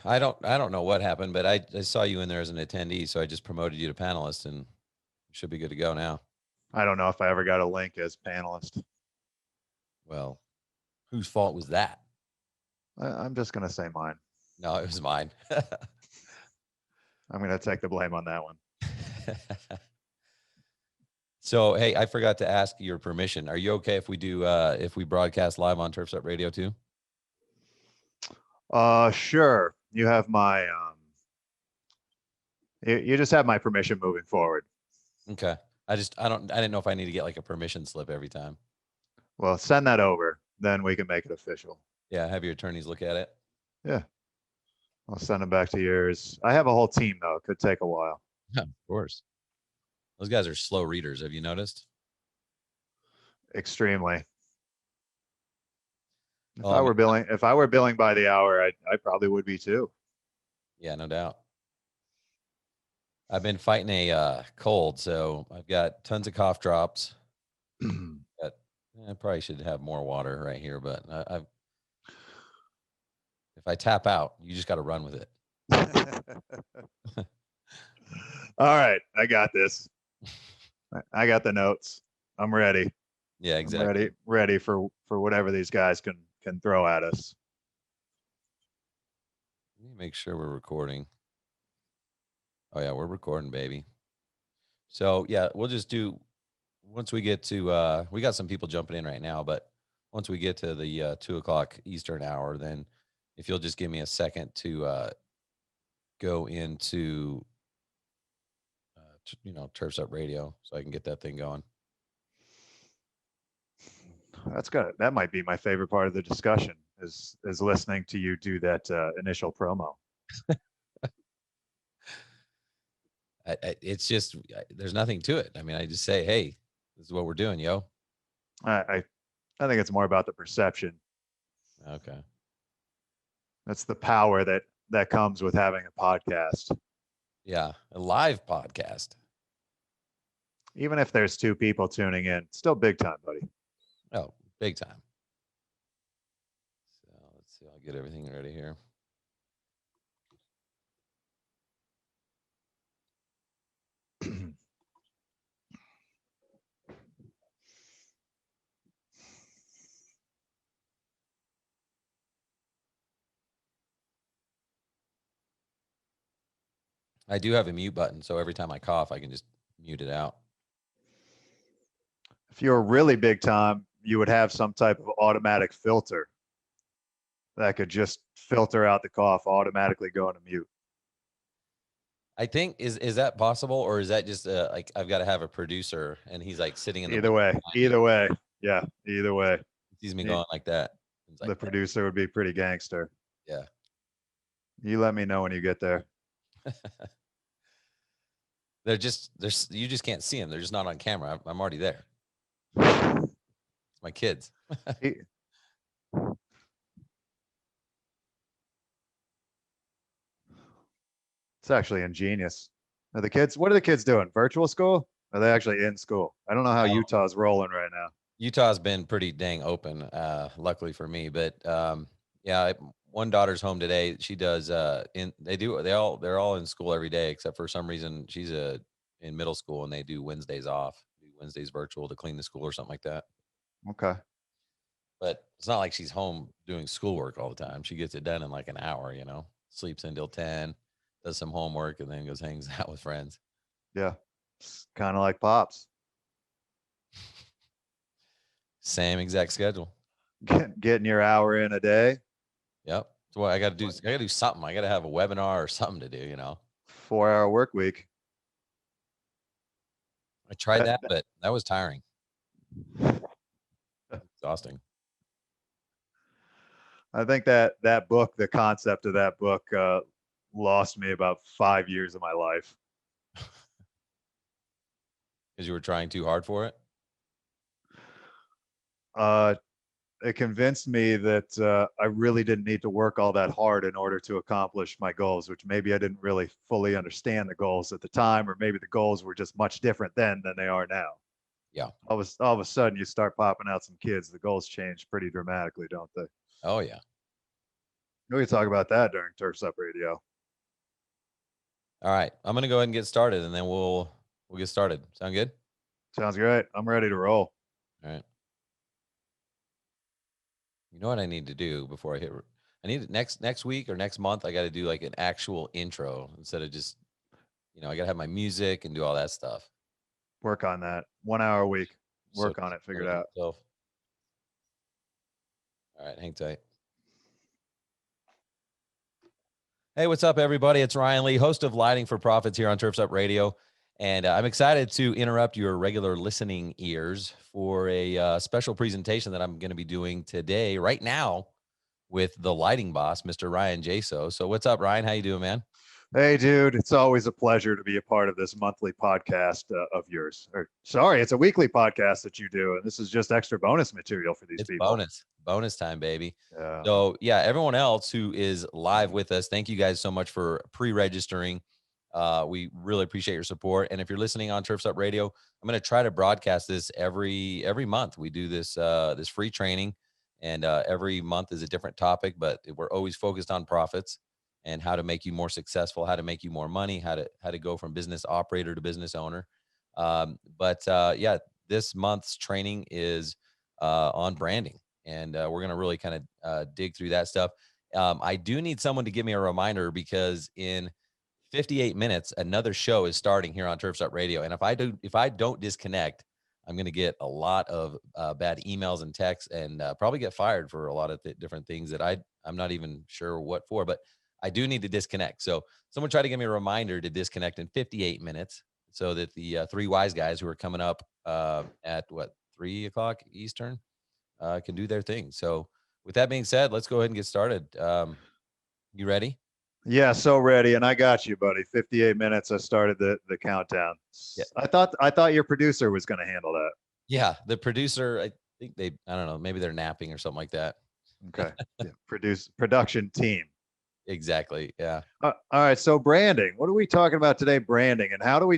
I don't know what happened, but I saw you in there as an attendee, so I just promoted you to panelist, and you should be good to go now. I don't know if I ever got a link as panelist. Well, whose fault was that? I'm just going to say mine. No, it was mine. I'm going to take the blame on that one. So, hey, I forgot to ask your permission. Are you okay if we broadcast live on Turfs Up Radio too? Sure. You have my, you just have my permission moving forward. Okay. I didn't know if I need to get like a permission slip every time. Well, send that over. Then we can make it official. Yeah, have your attorneys look at it. Yeah. I'll send them back to yours. I have a whole team though. It could take a while. Yeah, of course. Those guys are slow readers. Have you noticed? Extremely. Oh, I mean, If I were billing by the hour, I probably would be too. yeah, no doubt. I've been fighting a cold, so I've got tons of cough drops. Got, I probably should have more water right here, but if I tap out, you just got to run with it. All right, I got this. I got the notes. I'm ready. Yeah, exactly. I'm ready for whatever these guys can throw at us. Let me make sure we're recording. Oh yeah, we're recording, baby. So yeah, we'll just do once we get to we got some people jumping in right now, but once we get to the 2 o'clock Eastern hour, then if you'll just give me a second to go into Turfs Up Radio so I can get that thing going. That's good. That might be my favorite part of the discussion is listening to you do that initial promo. It's just there's nothing to it. I mean, I just say, hey, this is what we're doing, yo. I think it's more about the perception. Okay. That's the power that comes with having a podcast. Yeah, a live podcast. Even if there's two people tuning in, still big time, buddy. Oh, big time. So let's see. I'll get everything ready here. I do have a mute button, so every time I cough, I can just mute it out. If you were really big time, you would have some type of automatic filter that could just filter out the cough, automatically go into mute. I think is that possible, or is that just like I've got to have a producer and he's like sitting in the Either way, either way, yeah, either way. he sees me going like that. It's like, The producer would be pretty gangster. yeah. You let me know when you get there. There's you just can't see them. They're just not on camera. I'm already there. It's my kids. It's actually ingenious. Are the kids? What are the kids doing? Virtual school? Are they actually in school? I don't know how Utah's rolling right now. Utah's been pretty dang open, luckily for me. But yeah, one daughter's home today. She does they're all in school every day, except for some reason she's in middle school and they do Wednesdays off. Do Wednesdays virtual to clean the school or something like that. Okay. But it's not like she's home doing schoolwork all the time. She gets it done in like an hour, sleeps until 10, does some homework, and then goes hangs out with friends. Yeah. It's kind of like Pops. Same exact schedule. Getting your hour in a day. Yep. So what I got to do, I got to do something. I got to have a webinar or something to do, 4-hour work week. I tried that, but that was tiring. Exhausting. I think that book, the concept of that book, lost me about 5 years of my life. Because you were trying too hard for it? It convinced me that I really didn't need to work all that hard in order to accomplish my goals, which maybe I didn't really fully understand the goals at the time, or maybe the goals were just much different then than they are now. Yeah. All of a sudden, you start popping out some kids. The goals change pretty dramatically, don't they? Oh, yeah. We could talk about that during Turfs Up Radio. All right, I'm gonna go ahead and get started, and then we'll get started. Sound good? Sounds great. I'm ready to roll. All right. You know what I need to do before I hit? I need next week or next month. I got to do like an actual intro instead of just I got to have my music and do all that stuff. Work on that. 1 hour a week. So Work on it. Figure it disappointed in out. myself. All right, hang tight. Hey, what's up, everybody? It's Ryan Lee, host of Lighting for Profits here on Turfs Up Radio. And I'm excited to interrupt your regular listening ears for a special presentation that I'm going to be doing today, right now, with the lighting boss, Mr. Ryan Jaso. So what's up, Ryan? How you doing, man? Hey, dude, it's always a pleasure to be a part of this monthly podcast of yours. Or, sorry, it's a weekly podcast that you do. And this is just extra bonus material for these It's people. bonus time, baby. Yeah. So yeah, everyone else who is live with us, thank you guys so much for pre-registering. We really appreciate your support. And if you're listening on Turfs Up Radio, I'm going to try to broadcast this every month. We do this free training, and every month is a different topic, but we're always focused on profits and how to make you more successful, how to make you more money, how to go from business operator to business owner. Yeah, this month's training is on branding, and we're going to really kind of dig through that stuff. I do need someone to give me a reminder, because in 58 minutes another show is starting here on Turfs Up Radio, and if I don't disconnect, I'm going to get a lot of bad emails and texts, and probably get fired for a lot of different things that I'm not even sure what for, but I do need to disconnect. So someone try to give me a reminder to disconnect in 58 minutes, so that the three wise guys who are coming up at 3 o'clock Eastern can do their thing. So with that being said, let's go ahead and get started. You ready? Yeah, so ready. And I got you, buddy. 58 minutes. I started the countdown. Yeah. I thought your producer was going to handle that. Yeah. The producer, I think I don't know, maybe they're napping or something like that. Okay. Yeah. Production team. Exactly. Yeah. All right. So branding. What are we talking about today? Branding, and how do we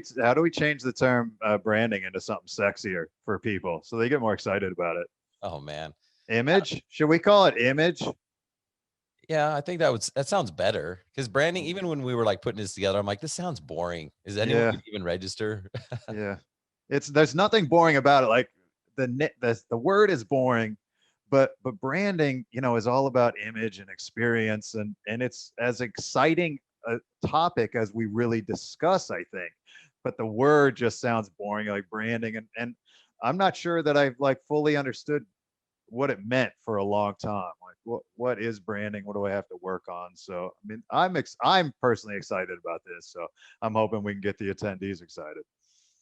change the term branding into something sexier for people so they get more excited about it? Oh man. Image? Should we call it image? Yeah, I think that sounds better, because branding, even when we were like putting this together, I'm like, this sounds boring. Is anyone Yeah. gonna even register? Yeah. There's nothing boring about it. Like the word is boring, but branding, is all about image and experience, and it's as exciting a topic as we really discuss, I think. But the word just sounds boring, like branding, and I'm not sure that I've like fully understood what it meant for a long time. Like what is branding? What do I have to work on? So I mean, I'm personally excited about this. So I'm hoping we can get the attendees excited.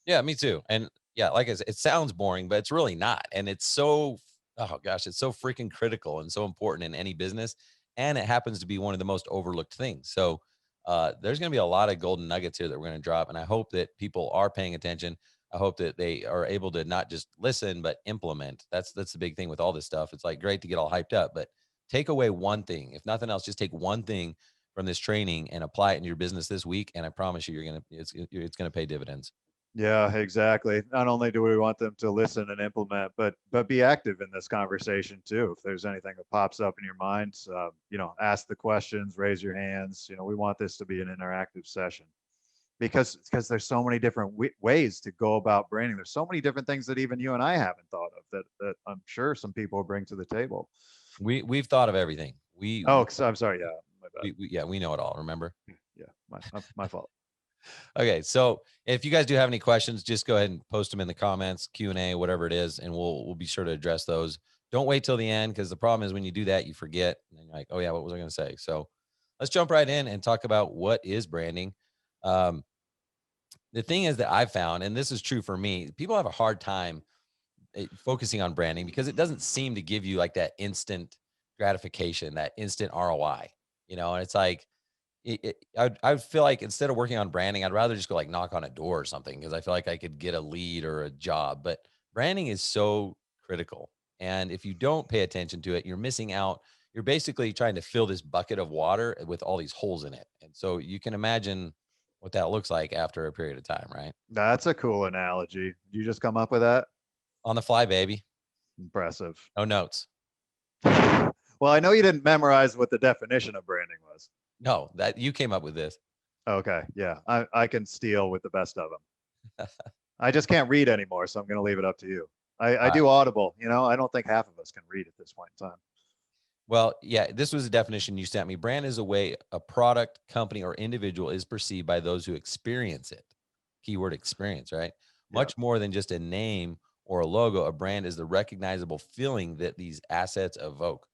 Yeah, me too. And yeah, like I said, it sounds boring, but it's really not. And it's so, oh gosh, it's so freaking critical and so important in any business. And it happens to be one of the most overlooked things. So there's going to be a lot of golden nuggets here that we're going to drop. And I hope that people are paying attention. I hope that they are able to not just listen, but implement. That's the big thing with all this stuff. It's like great to get all hyped up, but take away one thing. If nothing else, just take one thing from this training and apply it in your business this week. And I promise you, it's going to pay dividends. Yeah, exactly. Not only do we want them to listen and implement, but be active in this conversation too. If there's anything that pops up in your mind, ask the questions, raise your hands. We want this to be an interactive session because there's so many different ways to go about branding. There's so many different things that even you and I haven't thought of that I'm sure some people will bring to the table. We've thought of everything. Oh, I'm sorry. Yeah, my bad. Yeah, we know it all. Remember? Yeah, my fault. Okay, so if you guys do have any questions, just go ahead and post them in the comments, Q&A, whatever it is, and we'll be sure to address those. Don't wait till the end, because the problem is when you do that, you forget, and you're like, oh yeah, what was I going to say? So let's jump right in and talk about what is branding. Um, the thing is that I've found, and this is true for me, people have a hard time focusing on branding because it doesn't seem to give you like that instant gratification, that instant ROI, and it's like, I would feel like instead of working on branding, I'd rather just go like knock on a door or something, because I feel like I could get a lead or a job. But branding is so critical. And if you don't pay attention to it, you're missing out. You're basically trying to fill this bucket of water with all these holes in it. And so you can imagine what that looks like after a period of time, right? That's a cool analogy. Did you just come up with that? On the fly, baby. Impressive. No notes. Well, I know you didn't memorize what the definition of branding was. No, that you came up with this. Okay, yeah, I can steal with the best of them. I just can't read anymore, so I'm going to leave it up to you. I All right. do Audible. I don't think half of us can read at this point in time. Well, yeah, this was a definition you sent me. Brand is a way a product, company, or individual is perceived by those who experience it. Keyword experience, right? Yeah. Much more than just a name or a logo, a brand is the recognizable feeling that these assets evoke.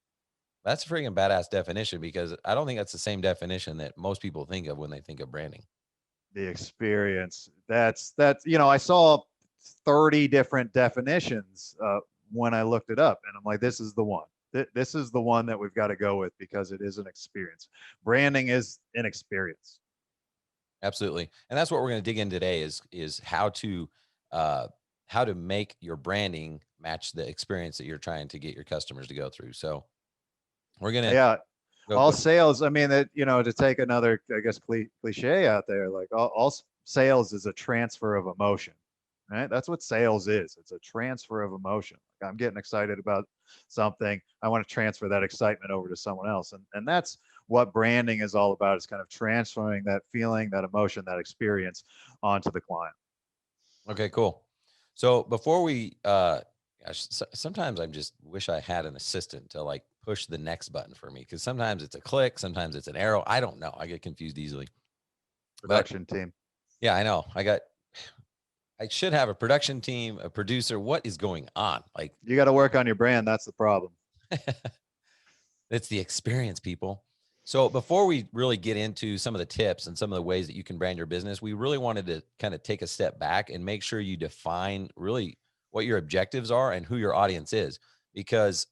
That's a freaking badass definition because I don't think that's the same definition that most people think of when they think of branding. The experience. I saw 30 different definitions when I looked it up, and I'm like, this is the one. This is the one that we've got to go with because it is an experience. Branding is an experience. Absolutely. And that's what we're going to dig in today is uh how to make your branding match the experience that you're trying to get your customers to go through. So we're going to Yeah, all go. sales. I mean, that to take another, I guess, cliche out there, like all sales is a transfer of emotion, right? That's what sales is. It's a transfer of emotion. Like, I'm getting excited about something. I want to transfer that excitement over to someone else, and that's what branding is all about. Is kind of transferring that feeling, that emotion, that experience onto the client. Okay, cool. So before we gosh, sometimes I just wish I had an assistant to like push the next button for me because sometimes it's a click, sometimes it's an arrow. I don't know. I get confused easily. But Production team. yeah, I know. I should have a production team, a producer. What is going on? Like, You got to work on your brand. That's the problem. it's the experience, people. So before we really get into some of the tips and some of the ways that you can brand your business, we really wanted to kind of take a step back and make sure you define really what your objectives are and who your audience is. Because,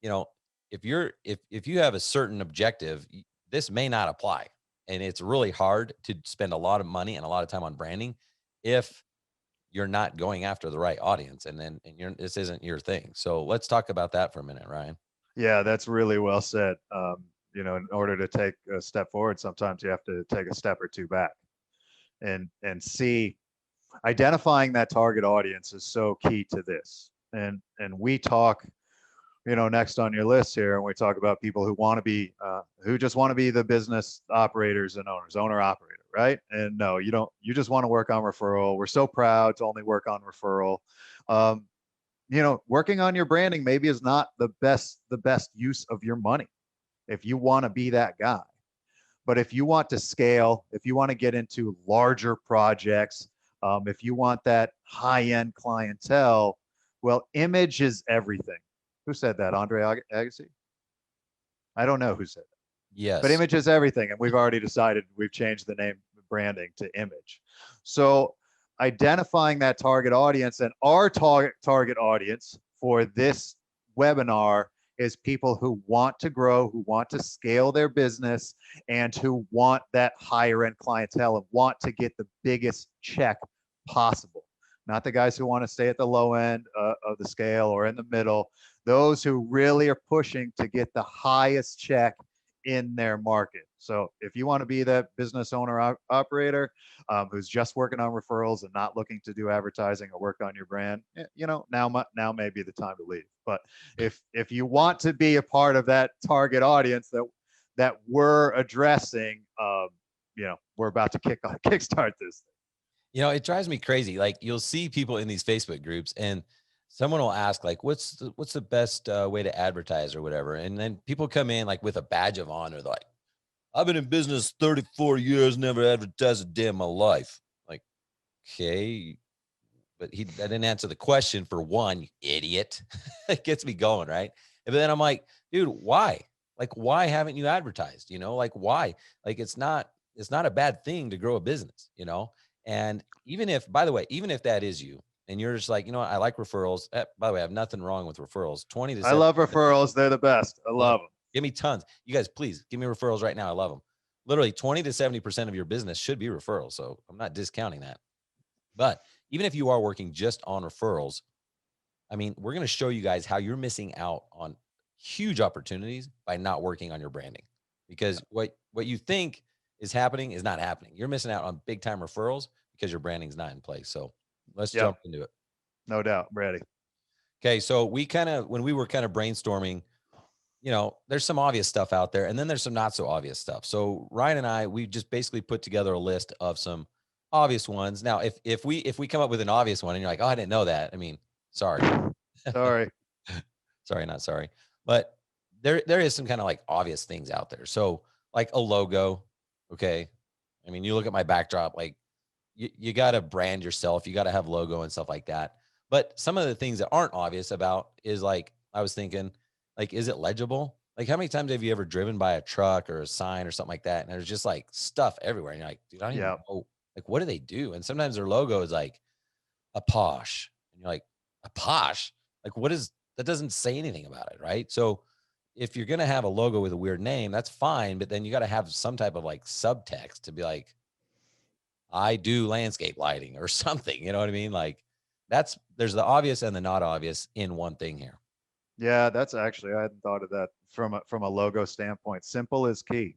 you know, if you have a certain objective, this may not apply. And it's really hard to spend a lot of money and a lot of time on branding if you're not going after the right audience and this isn't your thing. So let's talk about that for a minute, Ryan. Yeah, that's really well said. In order to take a step forward, sometimes you have to take a step or two back and see. Identifying that target audience is so key to this. And we talk, next on your list here, and we talk about people who want to be, who just want to be the business operators and owners, owner operator, right? And no, you don't. You just want to work on referral. We're so proud to only work on referral. Um, Working on your branding maybe is not the best use of your money if you want to be that guy. But if you want to scale, if you want to get into larger projects, if you want that high end clientele, well, image is everything. Who said that? Andre Agassi? I don't know who said that. But Yes. image is everything. And we've already decided we've changed the name branding to image. So identifying that target audience, and our target audience for this webinar is people who want to grow, who want to scale their business, and who want that higher end clientele and want to get the biggest check possible. Not the guys who want to stay at the low end of the scale or in the middle. Those who really are pushing to get the highest check in their market. So if you want to be that business owner operator who's just working on referrals and not looking to do advertising or work on your brand, now may be the time to leave. But if you want to be a part of that target audience that we're addressing, we're about to kickstart this thing. It drives me crazy. Like you'll see people in these Facebook groups and someone will ask like, what's the best way to advertise or whatever. And then people come in like with a badge of honor. They're like, I've been in business 34 years, never advertised a day in my life. Like, okay, but that didn't answer the question for one, you idiot. It gets me going, right? And then I'm like, dude, why? Like, why haven't you advertised? Like why? Like it's not a bad thing to grow a business, And even if, by the way, even if that is you, and you're just like, I like referrals. By the way, I have nothing wrong with referrals. 20 to I 7. love referrals. They're the best. I Love love them. them. Give me tons. You guys, please give me referrals right now. I love them. Literally 20 to 70% of your business should be referrals. So I'm not discounting that. But even if you are working just on referrals, I mean, we're going to show you guys how you're missing out on huge opportunities by not working on your branding. Because what you think is happening is not happening. You're missing out on big time referrals because your branding's not in place. So let's Yep, jump into it. no doubt. I'm ready. Okay, so when we were kind of brainstorming, there's some obvious stuff out there, and then there's some not so obvious stuff. So Ryan and I, we just basically put together a list of some obvious ones. Now, if we come up with an obvious one and you're like, oh, I didn't know that. I mean, sorry. Sorry. Sorry, not sorry. But there is some kind of like obvious things out there. So like a logo, okay. I mean, you look at my backdrop, like you gotta brand yourself, you gotta have logo and stuff like that. But some of the things that aren't obvious about is like I was thinking, like, is it legible? Like, how many times have you ever driven by a truck or a sign or something like that? And there's just like stuff everywhere. And you're like, dude, I don't even Yeah. know. Like, what do they do? And sometimes their logo is like a posh. And you're like, a posh? Like, what is that? Doesn't say anything about it, right? So if you're gonna have a logo with a weird name, that's fine, but then you got to have some type of like subtext to be like, I do landscape lighting or something. You know what I mean? Like there's the obvious and the not obvious in one thing here. Yeah, that's actually, I hadn't thought of that from a logo standpoint. Simple is key.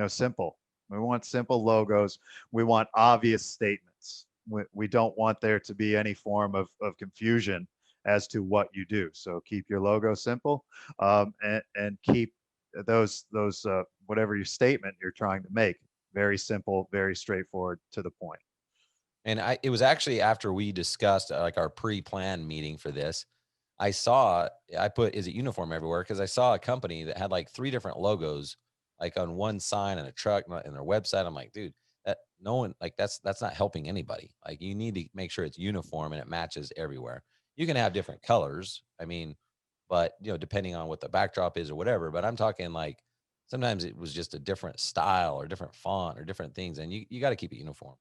Simple. We want simple logos. We want obvious statements. We don't want there to be any form of confusion as to what you do. So keep your logo simple, and keep those whatever your statement you're trying to make very simple, very straightforward, to the point. And it was actually after we discussed like our pre-planned meeting for this, I put is it uniform everywhere because I saw a company that had like three different logos like on one sign and a truck and their website. I'm like, dude, that no one like that's not helping anybody. Like you need to make sure it's uniform and it matches everywhere. You can have different colors. I mean, but depending on what the backdrop is or whatever. But I'm talking like sometimes it was just a different style or different font or different things, and you got to keep it uniform.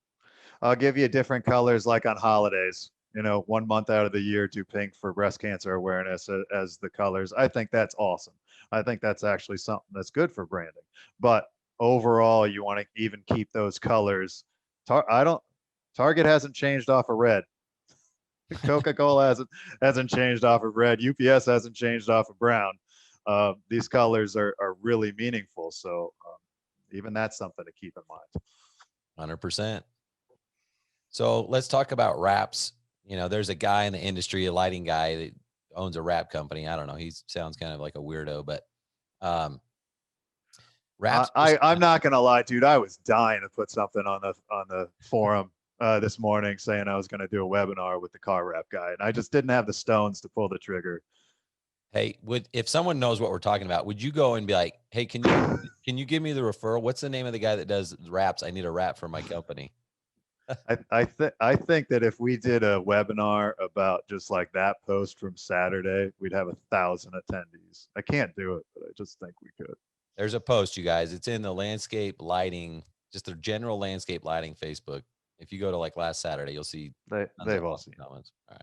I'll give you different colors like on holidays. 1 month out of the year, do pink for breast cancer awareness as the colors. I think that's awesome. I think that's actually something that's good for branding. But overall, you want to even keep those colors. I don't. Target hasn't changed off of red. Coca-Cola hasn't changed off of red. UPS hasn't changed off of brown. These colors are really meaningful. So even that's something to keep in mind. 100%. So let's talk about wraps. There's a guy in the industry, a lighting guy that owns a wrap company. I don't know. He sounds kind of like a weirdo, but um, wraps. I'm not gonna lie, dude. I was dying to put something on the forum this morning saying I was gonna do a webinar with the car wrap guy, and I just didn't have the stones to pull the trigger. Hey, if someone knows what we're talking about, would you go and be like, "Hey, can you give me the referral? What's the name of the guy that does wraps? I need a wrap for my company." I think that if we did a webinar about just like that post from Saturday, we'd have 1,000 attendees. I can't do it, but I just think we could. There's a post, you guys. It's in the landscape lighting, just the general landscape lighting Facebook. If you go to like last Saturday, you'll see tons of They've all awesome seen comments. All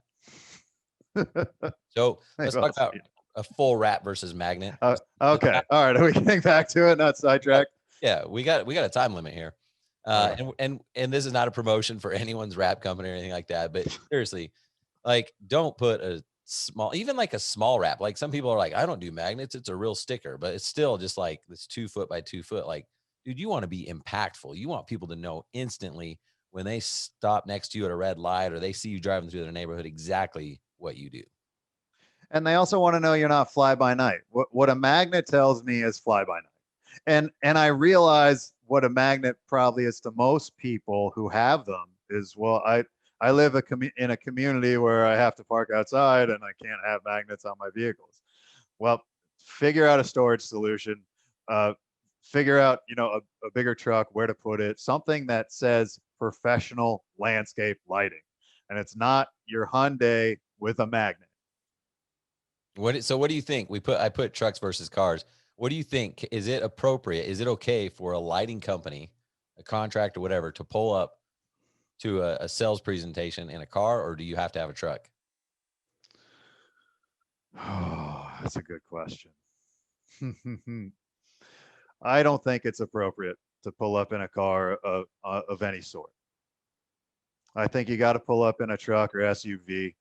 right. it. So They've let's all talk seen about it. a full wrap versus magnet. Okay. All right. Are we getting back to it? Not sidetracked. Yeah, we got a time limit here. Okay. And this is not a promotion for anyone's wrap company or anything like that. But seriously, like don't put a small, even like a small wrap. Like some people are like, I don't do magnets. It's a real sticker, but it's still just like this 2 foot by 2 foot. Like, dude, you want to be impactful. You want people to know instantly when they stop next to you at a red light or they see you driving through their neighborhood exactly what you do. And they also want to know you're not fly by night. What a magnet tells me is fly by night. And I realize what a magnet probably is to most people who have them is, well, I live in a community where I have to park outside and I can't have magnets on my vehicles. Well, figure out a storage solution. Uh, Figure out, a bigger truck, where to put it, something that says professional landscape lighting, and it's not your Hyundai with a magnet. So what do you think? I put trucks versus cars. What do you think? Is it appropriate? Is it okay for a lighting company, a contractor, whatever, to pull up to a sales presentation in a car, or do you have to have a truck? Oh, that's a good question. I don't think it's appropriate to pull up in a car of any sort. I think you got to pull up in a truck or SUV,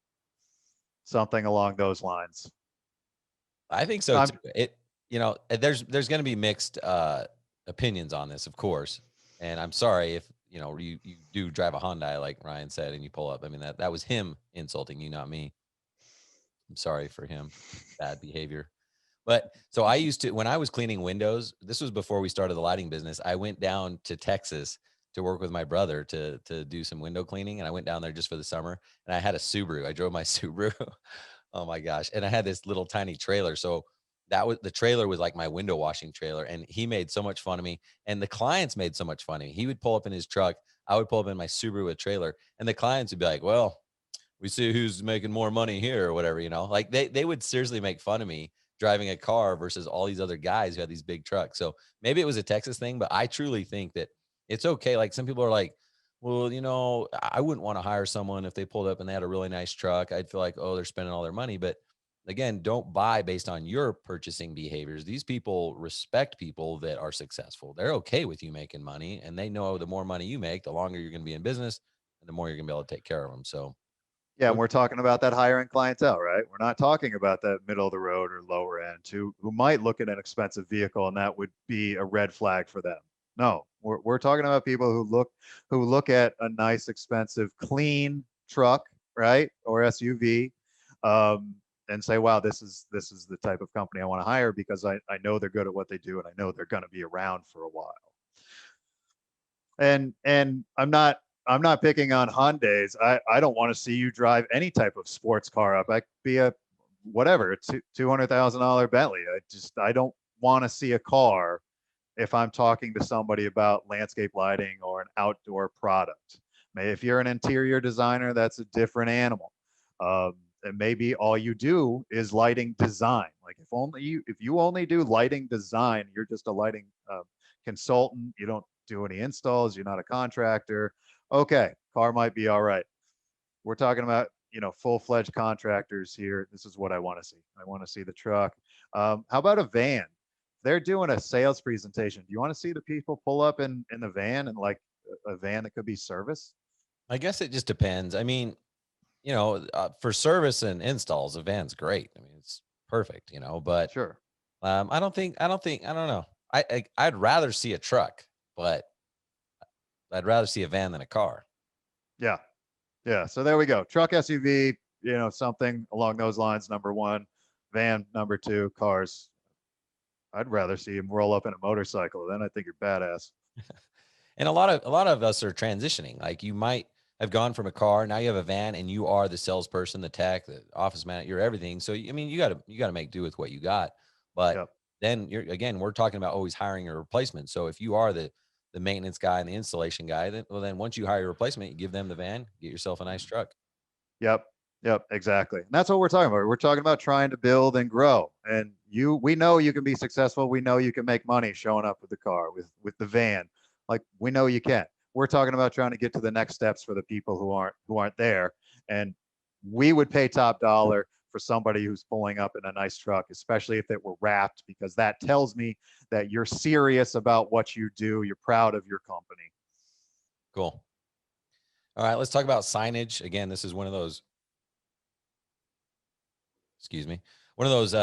something along those lines. I think so I'm too. There's going to be mixed opinions on this, of course. And I'm sorry if you do drive a Hyundai, like Ryan said, and you pull up. I mean that was him insulting you, not me. I'm sorry for him. Bad behavior. But so I used to, when I was cleaning windows, this was before we started the lighting business. I went down to Texas to work with my brother to do some window cleaning, and I went down there just for the summer. And I had a Subaru. I drove my Subaru. Oh my gosh! And I had this little tiny trailer. So that was the trailer was like my window washing trailer, and he made so much fun of me, and the clients made so much fun of me. He would pull up in his truck. I would pull up in my Subaru with trailer, and the clients would be like, "Well, we see who's making more money here," or whatever, like they would seriously make fun of me driving a car versus all these other guys who had these big trucks. So maybe it was a Texas thing, but I truly think that it's okay. Like some people are like, well, I wouldn't want to hire someone if they pulled up and they had a really nice truck. I'd feel like, oh, they're spending all their money. But again, don't buy based on your purchasing behaviors. These people respect people that are successful. They're okay with you making money, and they know the more money you make, the longer you're going to be in business and the more you're going to be able to take care of them. So Yeah, and what we're talking about that higher end clientele, right? We're not talking about that middle of the road or lower end who might look at an expensive vehicle and that would be a red flag for them. No, we're talking about people who look at a nice, expensive, clean truck, right, or SUV, um, and say, "Wow, this is the type of company I want to hire because I know they're good at what they do and I know they're going to be around for a while." And I'm not picking on Hyundais. I don't want to see you drive any type of sports car up. I could be a whatever, $200,000 Bentley. I don't want to see a car if I'm talking to somebody about landscape lighting or an outdoor product. If you're an interior designer, that's a different animal. And maybe all you do is lighting design. Like if you only do lighting design, you're just a lighting consultant. You don't do any installs. You're not a contractor. Okay, car might be all right. We're talking about full-fledged contractors here. This is what I want to see. I want to see the truck. How about a van? They're doing a sales presentation. Do you want to see the people pull up in the van and like a van that could be service? I guess it just depends. I mean, for service and installs, a van's great. I mean, it's perfect, but Sure. I don't know. I'd rather see a truck, but I'd rather see a van than a car. Yeah. Yeah. So there we go. Truck, SUV, something along those lines. Number one, van. Number two, cars. I'd rather see him roll up in a motorcycle. Then I think you're badass. And a lot of us are transitioning. Like you might have gone from a car, now you have a van, and you are the salesperson, the tech, the office man, you're everything. So I mean, you gotta make do with what you got. But Yep. then we're talking about always hiring a replacement. So if you are the maintenance guy and the installation guy, then once you hire a replacement, you give them the van, get yourself a nice truck. Yep. Yep. Exactly. And that's what we're talking about. We're talking about trying to build and grow. And we know you can be successful. We know you can make money showing up with the car, with the van. Like we know you can. We're talking about trying to get to the next steps for the people who aren't there. And we would pay top dollar for somebody who's pulling up in a nice truck, especially if it were wrapped, because that tells me that you're serious about what you do. You're proud of your company. Cool. All right, let's talk about signage. Again, this is one of those, excuse me, one of those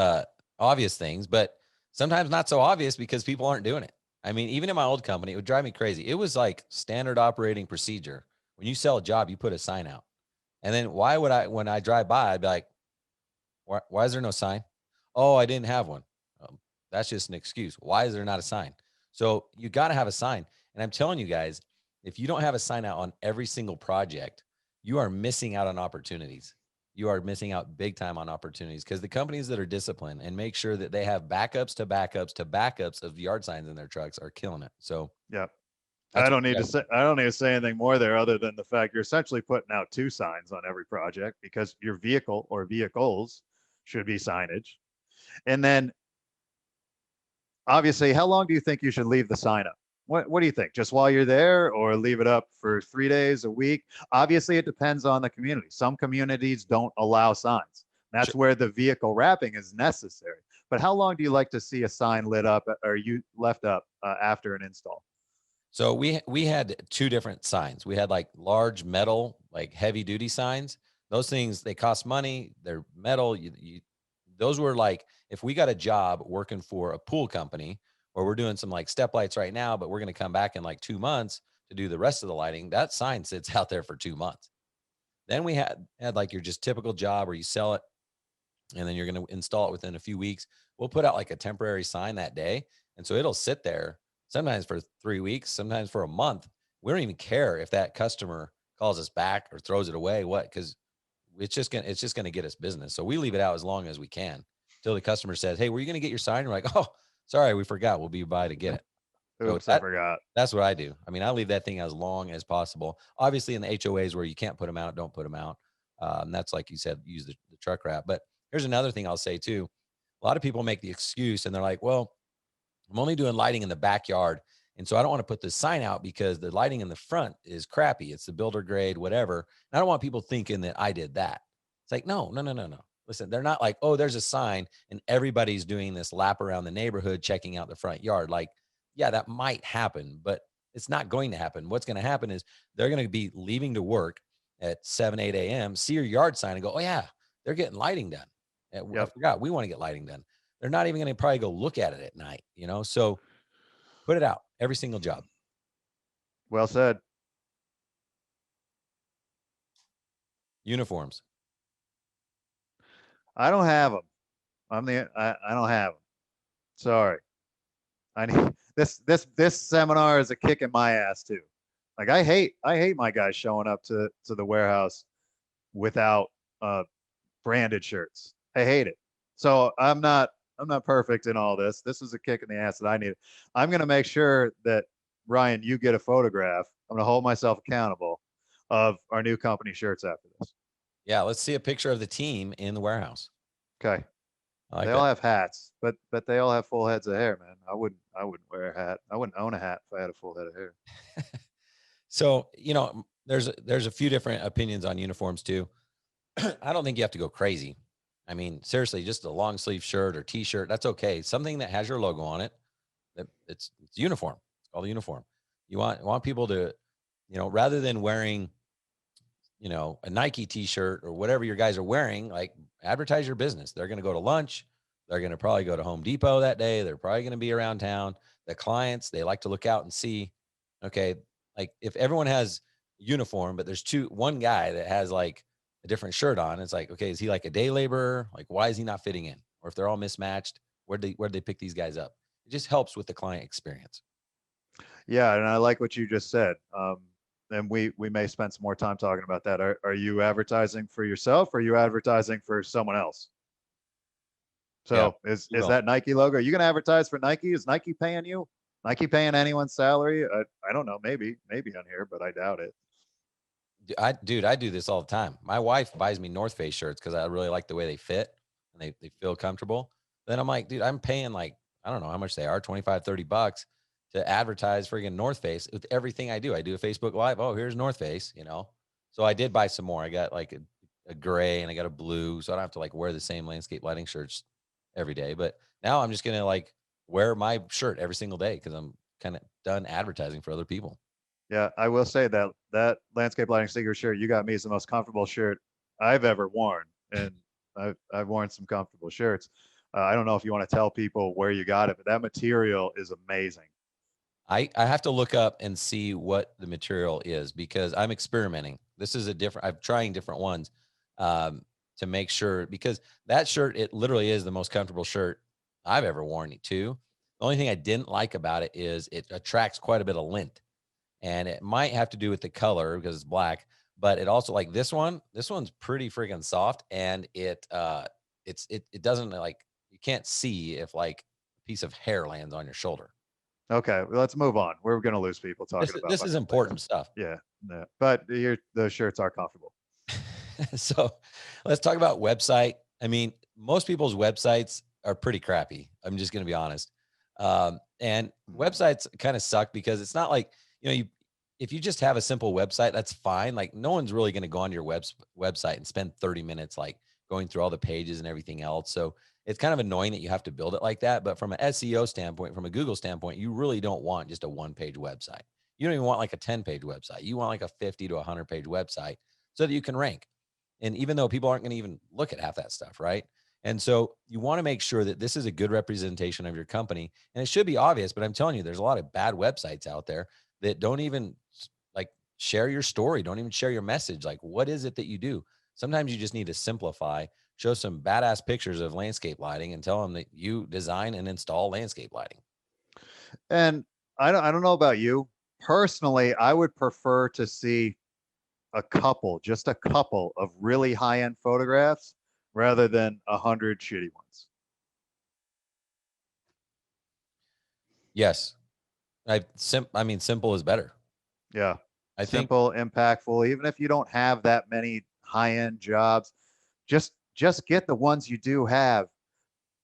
obvious things, but sometimes not so obvious because people aren't doing it. I mean, even in my old company, it would drive me crazy. It was like standard operating procedure. When you sell a job, you put a sign out. And then why would when I drive by, I'd be like, why is there no sign? Oh, I didn't have one. That's just an excuse. Why is there not a sign? So you got to have a sign. And I'm telling you guys, if you don't have a sign out on every single project, you are missing out on opportunities. You are missing out big time on opportunities because the companies that are disciplined and make sure that they have backups to backups to backups of yard signs in their trucks are killing it. So Yep. that's what you got. I don't need to say anything more there other than the fact you're essentially putting out two signs on every project because your vehicle or vehicles should be signage. And then obviously, how long do you think you should leave the sign up? What do you think? Just while you're there or leave it up for 3 days, a week? Obviously, it depends on the community. Some communities don't allow signs. That's where the vehicle wrapping is necessary. But how long do you like to see a sign lit up or you left up after an install? So we had two different signs. We had like large metal, like heavy duty signs. Those things they cost money. They're metal. Those were like if we got a job working for a pool company where we're doing some like step lights right now, but we're going to come back in like 2 months to do the rest of the lighting. That sign sits out there for 2 months. Then we had like your just typical job where you sell it. and then you're going to install it within a few weeks. We'll put out like a temporary sign that day. And so it'll sit there sometimes for 3 weeks, sometimes for a month. We don't even care if that customer calls us back or throws it away. What? Because it's just gonna get us business. So we leave it out as long as we can till the customer says, "Hey, were you gonna get your sign?" We're like, "Oh, sorry, we forgot. We'll be by to get it." So Oops, I forgot. that's what I do. I mean, I leave that thing as long as possible. Obviously, in the HOAs where you can't put them out, don't put them out. That's like you said, use the truck wrap. But here's another thing I'll say too. A lot of people make the excuse and they're like, well, I'm only doing lighting in the backyard. And so I don't want to put this sign out because the lighting in the front is crappy. It's the builder grade, whatever. And I don't want people thinking that I did that. It's like, no, no, no, no, no. Listen, they're not like, oh, there's a sign and everybody's doing this lap around the neighborhood, checking out the front yard. Like, yeah, that might happen, but it's not going to happen. What's going to happen is they're going to be leaving to work at 7, 8 a.m., see your yard sign and go, oh, yeah, they're getting lighting done. I Yep. forgot we want to get lighting done. They're not even going to probably go look at it at night, you know? So put it out every single job. Well said. Uniforms. I don't have them. I don't have them. Sorry. I need this seminar is a kick in my ass too. Like I hate my guys showing up to the warehouse without branded shirts. I hate it. So I'm not perfect in all this. This is a kick in the ass that I need. I'm gonna make sure that Ryan, you get a photograph. I'm gonna hold myself accountable of our new company shirts after this. Yeah, let's see a picture of the team in the warehouse. Okay. I like They all that. have hats, but they all have full heads of hair, man. I wouldn't wear a hat. I wouldn't own a hat if I had a full head of hair. So, there's a few different opinions on uniforms too. I don't think you have to go crazy. I mean, seriously, just a long sleeve shirt or t-shirt, that's okay. Something that has your logo on it, that it's uniform. It's called a uniform. You want people to, rather than wearing, a Nike t-shirt or whatever your guys are wearing, like advertise your business. They're going to go to lunch. They're going to probably go to Home Depot that day. They're probably going to be around town. The clients, they like to look out and see, okay, like if everyone has uniform, but there's one guy that has like a different shirt on, it's like, okay, is he like a day laborer? Like, why is he not fitting in? Or if they're all mismatched, where'd they pick these guys up? It just helps with the client experience. Yeah, and I like what you just said. And we may spend some more time talking about that. Are you advertising for yourself or are you advertising for someone else? Yeah. So is Well, that Nike logo? Are you gonna advertise for Nike? Is Nike paying you? Nike paying anyone's salary? I don't know. Maybe on here, but I doubt it. Dude, I do this all the time. My wife buys me North Face shirts because I really like the way they fit and they feel comfortable. Then I'm like, dude, I'm paying like, I don't know how much they are, 25, $30 to advertise friggin' North Face with everything I do. I do a Facebook Live. Oh, here's North Face. So I did buy some more. I got like a gray and I got a blue. So I don't have to like wear the same landscape lighting shirts every day. But now I'm just gonna like wear my shirt every single day because I'm kind of done advertising for other people. Yeah, I will say that that landscape lighting sticker shirt you got me is the most comfortable shirt I've ever worn, and I've worn some comfortable shirts. I don't know if you want to tell people where you got it, but that material is amazing. I have to look up and see what the material is because I'm experimenting. This is I'm trying different ones to make sure because that shirt, it literally is the most comfortable shirt I've ever worn it too. The only thing I didn't like about it is it attracts quite a bit of lint and it might have to do with the color because it's black, but it also like this one's pretty freaking soft and it doesn't like, you can't see if like a piece of hair lands on your shoulder. Okay, well, let's move on. We're going to lose people This talking is about this my is things. important stuff. Yeah, yeah. But the shirts are comfortable. So let's talk about website. I mean, most people's websites are pretty crappy. I'm just going to be honest. And websites kind of suck because it's not like, if you just have a simple website, that's fine. Like no one's really going to go onto your website and spend 30 minutes like going through all the pages and everything else. So it's kind of annoying that you have to build it like that. But from an SEO standpoint, from a Google standpoint, you really don't want just a one-page website. You don't even want like a 10-page website. You want like a 50 to 100-page website so that you can rank. And even though people aren't going to even look at half that stuff, right? And so you want to make sure that this is a good representation of your company. And it should be obvious, but I'm telling you, there's a lot of bad websites out there that don't even like share your story, don't even share your message. Like, what is it that you do? Sometimes you just need to simplify show some badass pictures of landscape lighting and tell them that you design and install landscape lighting. And I don't know about you. Personally, I would prefer to see just a couple of really high-end photographs rather than 100 shitty ones. Yes. I mean, simple is better. Yeah. I think, Simple, impactful. Even if you don't have that many high-end jobs, just get the ones you do have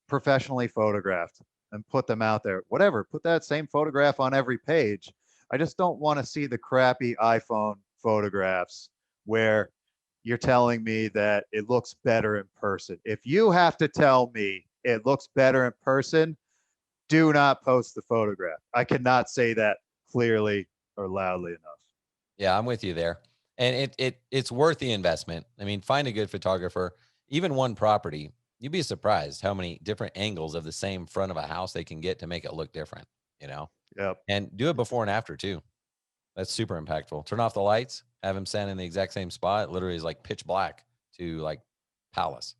professionally photographed and put them out there. Whatever, put that same photograph on every page. I just don't want to see the crappy iPhone photographs where you're telling me that it looks better in person. If you have to tell me it looks better in person, do not post the photograph. I cannot say that clearly or loudly enough. yeah, I'm with you there. And it's worth the investment. I mean, find a good photographer, even one property. You'd be surprised how many different angles of the same front of a house they can get to make it look different, you know? Yep. And do it before and after too. That's super impactful. Turn off the lights, have him stand in the exact same spot. It literally is like pitch black to like palace.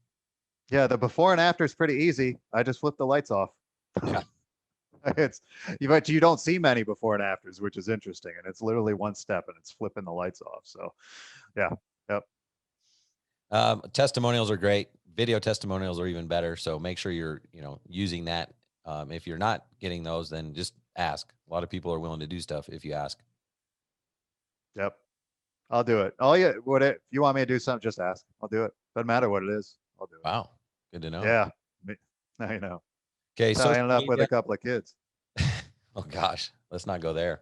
Yeah, the before and after is pretty easy. I just flip the lights off. Yeah. It's but you don't see many before and afters, which is interesting. And it's literally one step and it's flipping the lights off. So yeah. Yep. Testimonials are great. Video testimonials are even better. So make sure you're, using that. If you're not getting those, then just ask. A lot of people are willing to do stuff if you ask. Yep. I'll do it. Oh yeah. If you want me to do something, just ask. I'll do it. Doesn't matter what it is. I'll do it. Wow. Good to know. Yeah. Now you know. Okay. That's how I Social ended up with media. a couple of kids. Oh gosh, let's not go there.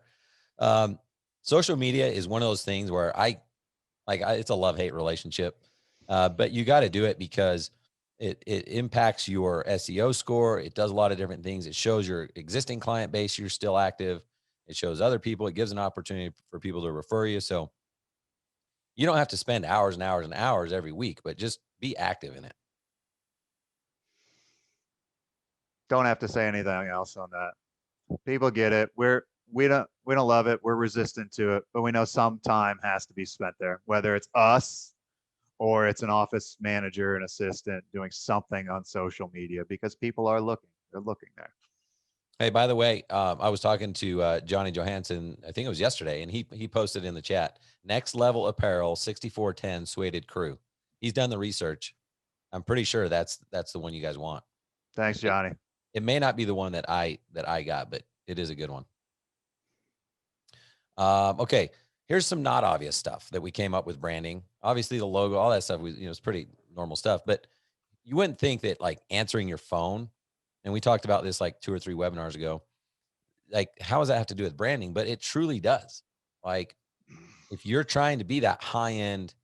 Um, Social media is one of those things where it's a love-hate relationship. But you got to do it because it impacts your SEO score. It does a lot of different things. It shows your existing client base you're still active. It shows other people. It gives an opportunity for people to refer you. So you don't have to spend hours and hours and hours every week, but just be active in it. Don't have to say anything else on that. People get it. We don't love it. We're resistant to it, but we know some time has to be spent there, whether it's us or it's an office manager and assistant doing something on social media because people are looking. They're looking there. Hey, by the way, I was talking to Johnny Johansson. I think it was yesterday, and he posted in the chat. Next Level Apparel, 6410 suede crew. He's done the research. I'm pretty sure that's the one you guys want. Thanks, It, Johnny. it may not be the one that I got, but it is a good one. Okay, here's some not obvious stuff that we came up with branding. Obviously, the logo, all that stuff was it's pretty normal stuff, but you wouldn't think that like answering your phone, and we talked about this like 2 or 3 webinars ago. Like, how does that have to do with branding? But it truly does. Like, if you're trying to be that high end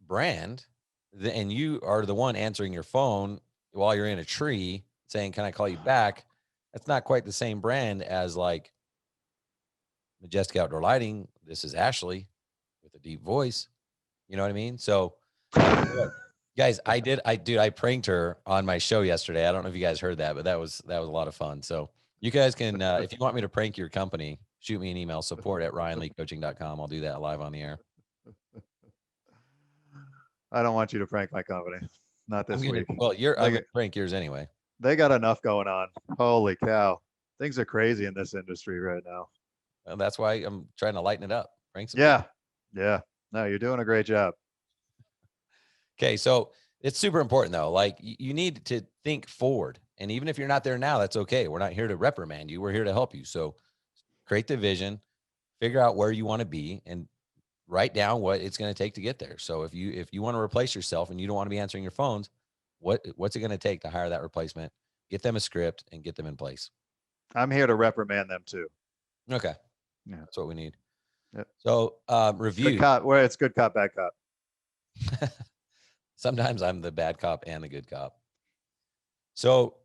brand, and you are the one answering your phone while you're in a tree saying, "Can I call you back?" That's not quite the same brand as like Majestic Outdoor Lighting. This is Ashley with a deep voice. You know what I mean? So, guys, I pranked her on my show yesterday. I don't know if you guys heard that, but that was a lot of fun. So you guys can, if you want me to prank your company, shoot me an email, support@ryanleecoaching.com. I'll do that live on the air. I don't want you to prank my company. Not this week. I'm They gonna got, prank yours anyway. they got enough going on. Holy cow. Things are crazy in this industry right now. And that's why I'm trying to lighten it up. Prank some people. Yeah. Yeah. No, you're doing a great job. Okay, so it's super important though. Like you need to think forward. And even if you're not there now, that's okay. We're not here to reprimand you. We're here to help you. So create the vision, figure out where you want to be, and write down what it's going to take to get there. So if you want to replace yourself and you don't want to be answering your phones, what's it going to take to hire that replacement? Get them a script and get them in place. I'm here to reprimand them too. Okay. Yeah. That's what we need. Yep. So Good review. cop. Where it's good cop, bad cop. Sometimes I'm the bad cop and the good cop. So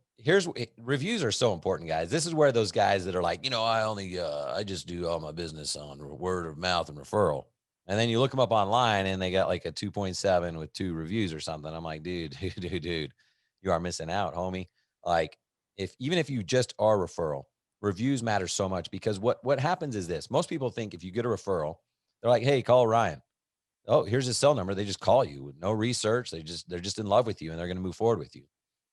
reviews are so important, guys. This is where those guys that are like, I just do all my business on word of mouth and referral. And then you look them up online and they got like a 2.7 with 2 reviews or something. I'm like, dude, you are missing out, homie. Like even if you just are referral, reviews matter so much because what happens is this. Most people think if you get a referral, they're like, hey, call Ryan. Oh, here's his cell number. They just call you with no research. They're just in love with you and they're going to move forward with you.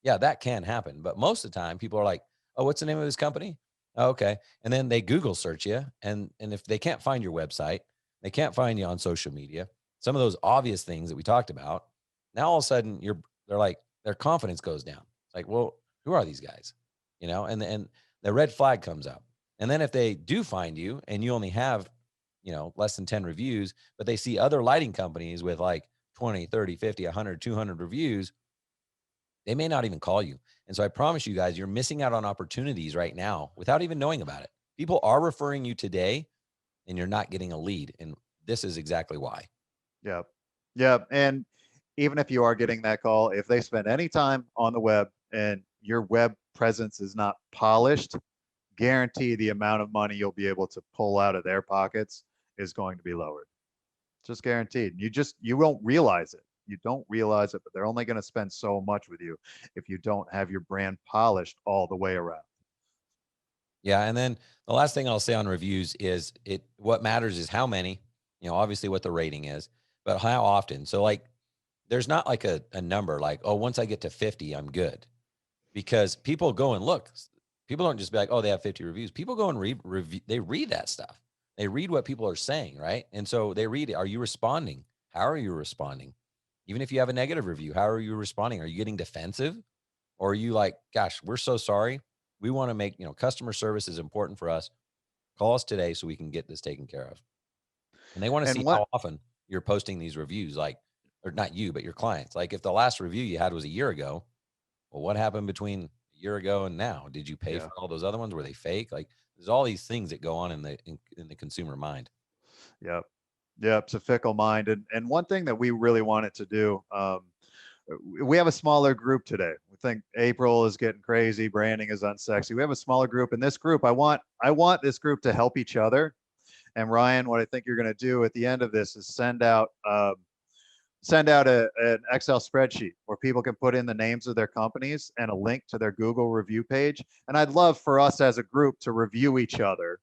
Yeah, that can happen. But most of the time people are like, "Oh, what's the name of his company?" "Oh, okay. And then they Google search you. And if they can't find your website, they can't find you on social media, some of those obvious things that we talked about, now all of a sudden they're like, their confidence goes down. It's like, well, who are these guys? And the red flag comes up. And then if they do find you and you only have, less than 10 reviews, but they see other lighting companies with like 20, 30, 50, 100, 200 reviews, they may not even call you. And so I promise you guys, you're missing out on opportunities right now without even knowing about it. People are referring you today and you're not getting a lead. And this is exactly why. Yeah. Yeah. And even if you are getting that call, if they spend any time on the web and your web presence is not polished, guarantee the amount of money you'll be able to pull out of their pockets is going to be lowered. Just guaranteed. You won't realize it. You don't realize it, but they're only going to spend so much with you if you don't have your brand polished all the way around. Yeah. And then the last thing I'll say on reviews is what matters is how many, obviously what the rating is, but how often. So like there's not like a number like, oh, once I get to 50, I'm good. Because people go and look. People don't just be like, oh, they have 50 reviews. People go and they read that stuff. They read what people are saying, right? And so they read, are you responding? How are you responding? Even if you have a negative review, how are you responding? Are you getting defensive? Or are you like, gosh, we're so sorry. We want to make, customer service is important for us. Call us today so we can get this taken care of. And they want to And see what how often you're posting these reviews, like, or not you, but your clients. Like if the last review you had was a year ago, well, what happened between a year ago and now? Did you pay Yeah. for all those other ones? Were they fake? Like there's all these things that go on in the consumer mind. Yep. Yep. It's a fickle mind. And one thing that we really wanted to do, we have a smaller group today. We think April is getting crazy, branding is unsexy. We have a smaller group. In this group, I want this group to help each other. And Ryan, what I think you're going to do at the end of this is send out an Excel spreadsheet where people can put in the names of their companies and a link to their Google review page. And I'd love for us as a group to review each other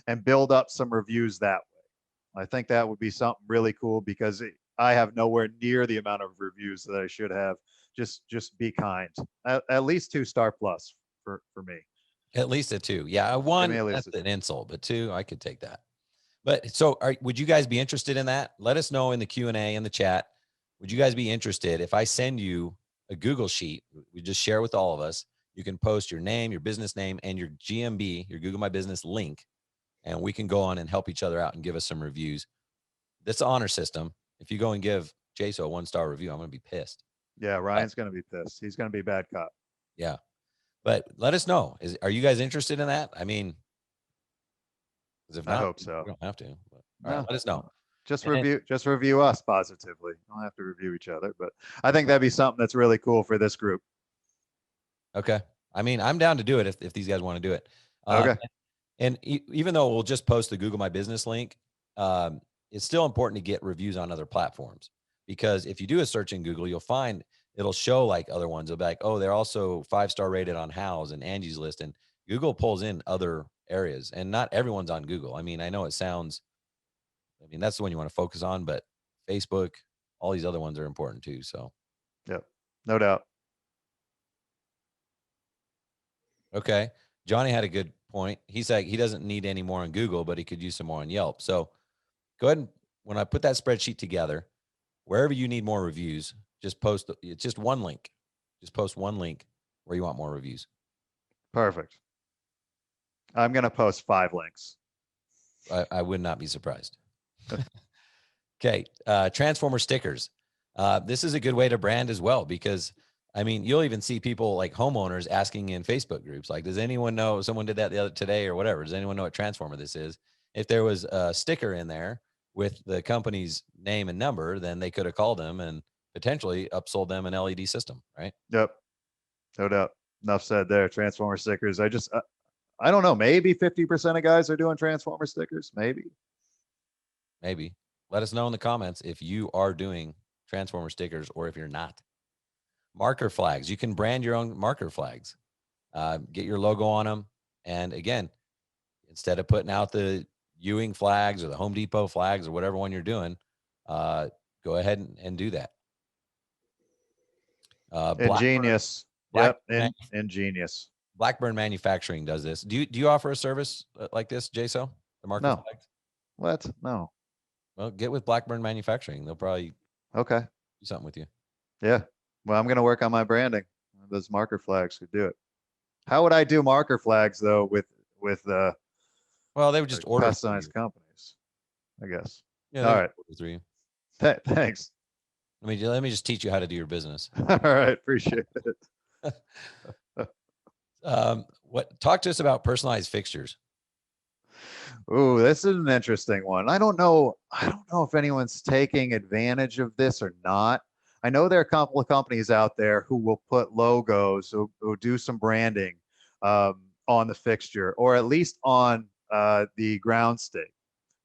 and build up some reviews that way. I think that would be something really cool because I have nowhere near the amount of reviews that I should have. Just be kind. At least 2 star plus for me. At least a two. Yeah. Give me One, at least that's a an 2. insult, but two, I could take that. But so would you guys be interested in that? Let us know in the Q&A in the chat. Would you guys be interested if I send you a Google sheet? We just share with all of us. You can post your name, your business name, and your GMB, your Google My Business link, and we can go on and help each other out and give us some reviews. This honor system, if you go and give Jaso a 1-star review, I'm going to be pissed. Yeah, But Ryan's going to be pissed. He's going to be bad cop. yeah, but let us know. Are you guys interested in that? I mean, because if I not, hope so. we don't have to. But, all right, No, let us know. no. Just And then, review us positively. Don't have to review each other, but I think that'd be something that's really cool for this group. okay. I mean, I'm down to do it if these guys want to do it. Um, Okay. and even though we'll just post the Google My Business link, it's still important to get reviews on other platforms because if you do a search in Google, you'll find it'll show like other ones. It'll be like, oh, they're also 5-star rated on House and Angie's List, and Google pulls in other areas, and not everyone's on Google. I mean, I know it sounds. I mean, that's the one you want to focus on, but Facebook, all these other ones are important too. So, Yep. No doubt. okay. Johnny had a good point. He's like, he doesn't need any more on Google, but he could use some more on Yelp. So go ahead and when I put that spreadsheet together, wherever you need more reviews, just post it's just one link. Just post one link where you want more reviews. Perfect. I'm going to post 5 links. I would not be surprised. Okay. Transformer stickers. This is a good way to brand as well because I mean, you'll even see people like homeowners asking in Facebook groups, like, does anyone know, someone did that the other today or whatever. Does anyone know what transformer this is? If there was a sticker in there with the company's name and number, then they could have called them and potentially upsold them an LED system, right? Yep. No doubt. Enough said there. Transformer stickers. I don't know. Maybe 50% of guys are doing transformer stickers. Maybe. Maybe. Let us know in the comments if you are doing transformer stickers or if you're not. Marker flags. You can brand your own marker flags. Get your logo on them. And again, instead of putting out the Ewing flags or the Home Depot flags or whatever one you're doing, uh, go ahead and do that. Blackburn, Ingenious. Yep. Blackburn, Ingenious. Blackburn Manufacturing does this. Do you offer a service like this, JSO, the marker No. flags? What? No. Well, get with Blackburn Manufacturing. They'll probably Okay. do something with you. Yeah. Well, I'm going to work on my branding. Those marker flags could do it. How would I do marker flags though with Well, they would just order through customized you. companies? I guess. Yeah, they All would right. order through you. Thanks. Let me just teach you how to do your business. All right. Appreciate it. What? Talk to us about personalized fixtures. Ooh, this is an interesting one. I don't know. I don't know if anyone's taking advantage of this or not. I know there are a couple of companies out there who will put logos, who do some branding on the fixture, or at least on the ground stake,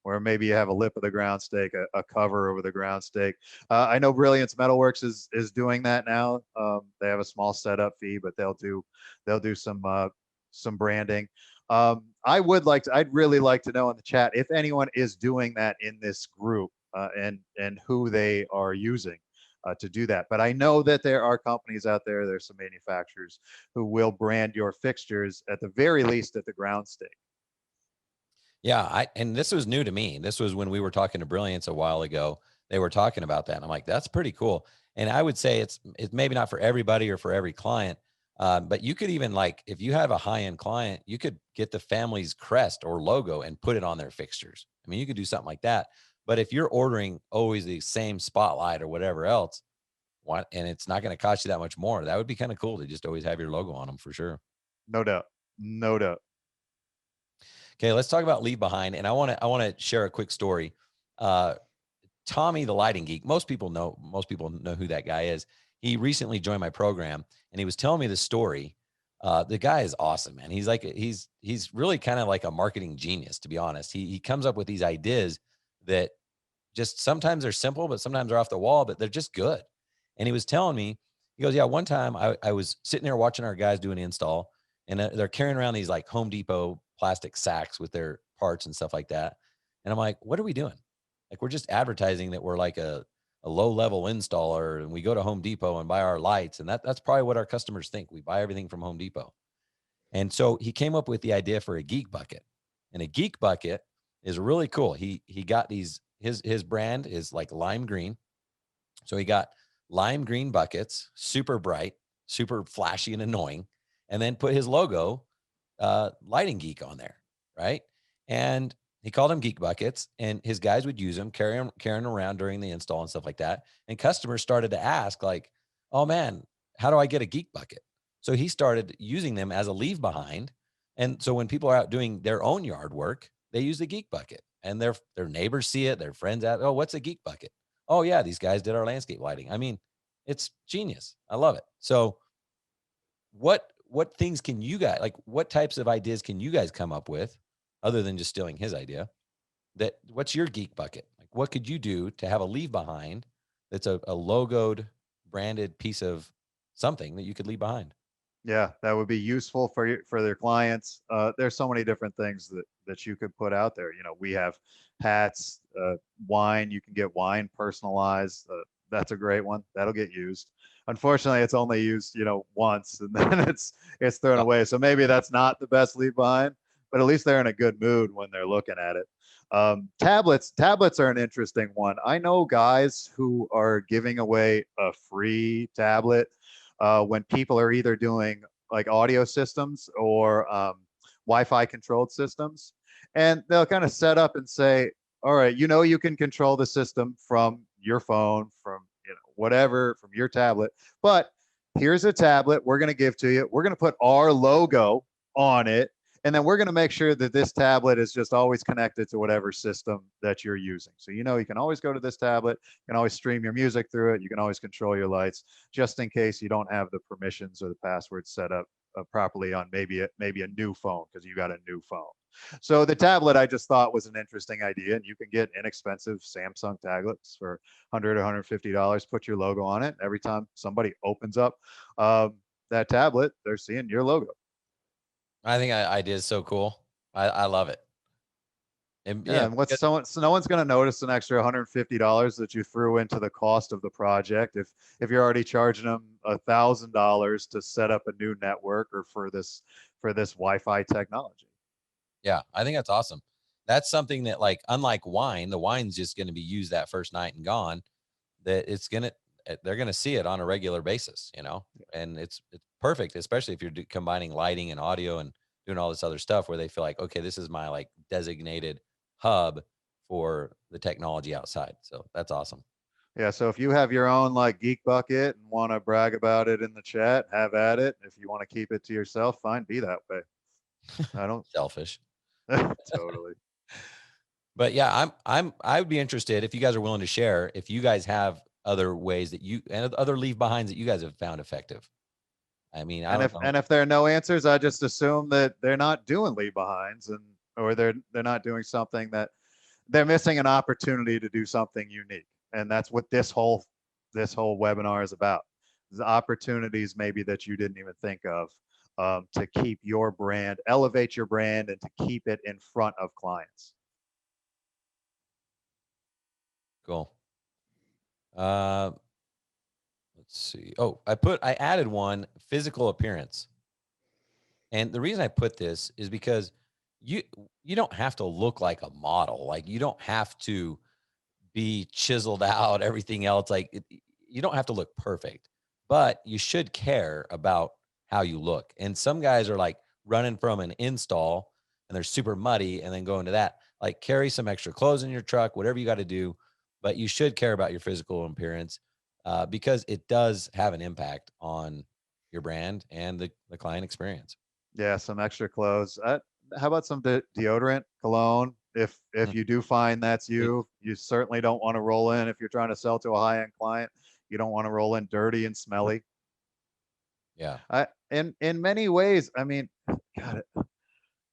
where maybe you have a lip of the ground stake, a cover over the ground stake. I know Brilliance Metalworks is doing that now. They have a small setup fee, but they'll do some branding. I'd really like to know in the chat if anyone is doing that in this group, and who they are using to do that. But I know that there are companies out there, there's some manufacturers who will brand your fixtures at the very least at the ground stake. Yeah, and this was new to me. This was when we were talking to Brilliance a while ago. They were talking about that, and I'm like, that's pretty cool. And I would say it's maybe not for everybody or for every client, but you could even, like, if you have a high end client, you could get the family's crest or logo and put it on their fixtures. I mean, you could do something like that. But if you're ordering always the same spotlight or whatever else, and it's not going to cost you that much more, that would be kind of cool to just always have your logo on them for sure. No doubt. No doubt. Okay, let's talk about leave behind. And I want to share a quick story. Uh, Tommy, the lighting geek. Most people know who that guy is. He recently joined my program, and he was telling me the story. The guy is awesome, man. He's really kind of like a marketing genius, to be honest. He comes up with these ideas that just sometimes they're simple, but sometimes they're off the wall, but they're just good. And he was telling me, he goes, yeah, one time I was sitting there watching our guys do an install, and they're carrying around these like Home Depot plastic sacks with their parts and stuff like that. And I'm like, what are we doing? Like, we're just advertising that we're like a low level installer, and we go to Home Depot and buy our lights. And that's probably what our customers think. We buy everything from Home Depot. And so he came up with the idea for a geek bucket. And a geek bucket is really cool. He got these, his brand is like lime green. So he got lime green buckets, super bright, super flashy and annoying, and then put his logo, Lighting Geek, on there, right? And he called them geek buckets, and his guys would use them, carrying around during the install and stuff like that. And customers started to ask, like, "Oh man, how do I get a geek bucket?" So he started using them as a leave behind. And so when people are out doing their own yard work, they use the geek bucket, and their neighbors see it, their friends ask, "Oh, what's a geek bucket?" Oh yeah, these guys did our landscape lighting. I mean, it's genius. I love it. So what things can you guys, like, what types of ideas can you guys come up with other than just stealing his idea? What's your geek bucket? Like, what could you do to have a leave behind that's a logoed, branded piece of something that you could leave behind? Yeah, that would be useful for their clients. There's so many different things that you could put out there. We have hats, wine. You can get wine personalized. That's a great one. That'll get used. Unfortunately, it's only used, once, and then it's thrown Yep. away. So maybe that's not the best leave behind, but at least they're in a good mood when they're looking at it. Tablets are an interesting one. I know guys who are giving away a free tablet when people are either doing like audio systems or Wi-Fi controlled systems, and they'll kind of set up and say, "All right, you can control the system from your phone, from whatever, from your tablet, but here's a tablet we're going to give to you. We're going to put our logo on it, and then we're going to make sure that this tablet is just always connected to whatever system that you're using. So you can always go to this tablet, you can always stream your music through it, you can always control your lights, just in case you don't have the permissions or the password set up properly on maybe a new phone because you got a new phone." So the tablet I just thought was an interesting idea, and you can get inexpensive Samsung tablets for $100 or $150. Put your logo on it. Every time somebody opens up that tablet, they're seeing your logo. I think idea is so cool. I love it. And Yeah, yeah, and what's so no one's going to notice an extra $150 that you threw into the cost of the project if you're already charging them $1,000 to set up a new network or for this Wi-Fi technology. yeah, I think that's awesome. That's something that, like, unlike wine, the wine's just going to be used that first night and gone. That it's gonna they're gonna see it on a regular basis, you know, and it's perfect, especially if you're combining lighting and audio and doing all this other stuff where they feel like, okay, this is my like designated hub for the technology outside. So that's awesome. Yeah, so if you have your own like geek bucket and want to brag about it in the chat, have at it. If you want to keep it to yourself, fine, be that way. I don't Selfish. totally. But yeah, I would be interested if you guys are willing to share if you guys have other ways that you and other leave behinds that you guys have found effective. I mean, I don't know. And if there are no answers, I just assume that they're not doing leave behinds and or they're not doing something that they're missing an opportunity to do something unique. And that's what this whole webinar is about. The opportunities maybe that you didn't even think of to keep your brand, elevate your brand, and to keep it in front of clients. Cool. Uh let's see. Oh, I added one, physical appearance. And the reason I put this is because you you don't have to look like a model. Like, you don't have to be chiseled out, everything else. Like, you don't have to look perfect, but you should care about how you look. And some guys are like running from an install and they're super muddy and then go into that. Like, carry some extra clothes in your truck, whatever you got to do, but you should care about your physical appearance because it does have an impact on your brand and the client experience. Yeah, some extra clothes. How about some deodorant, cologne? Mm, If you do find that's Please. you certainly don't want to roll in if you're trying to sell to a high end client. You don't want to roll in dirty and smelly. Yeah. In many ways, I mean, God,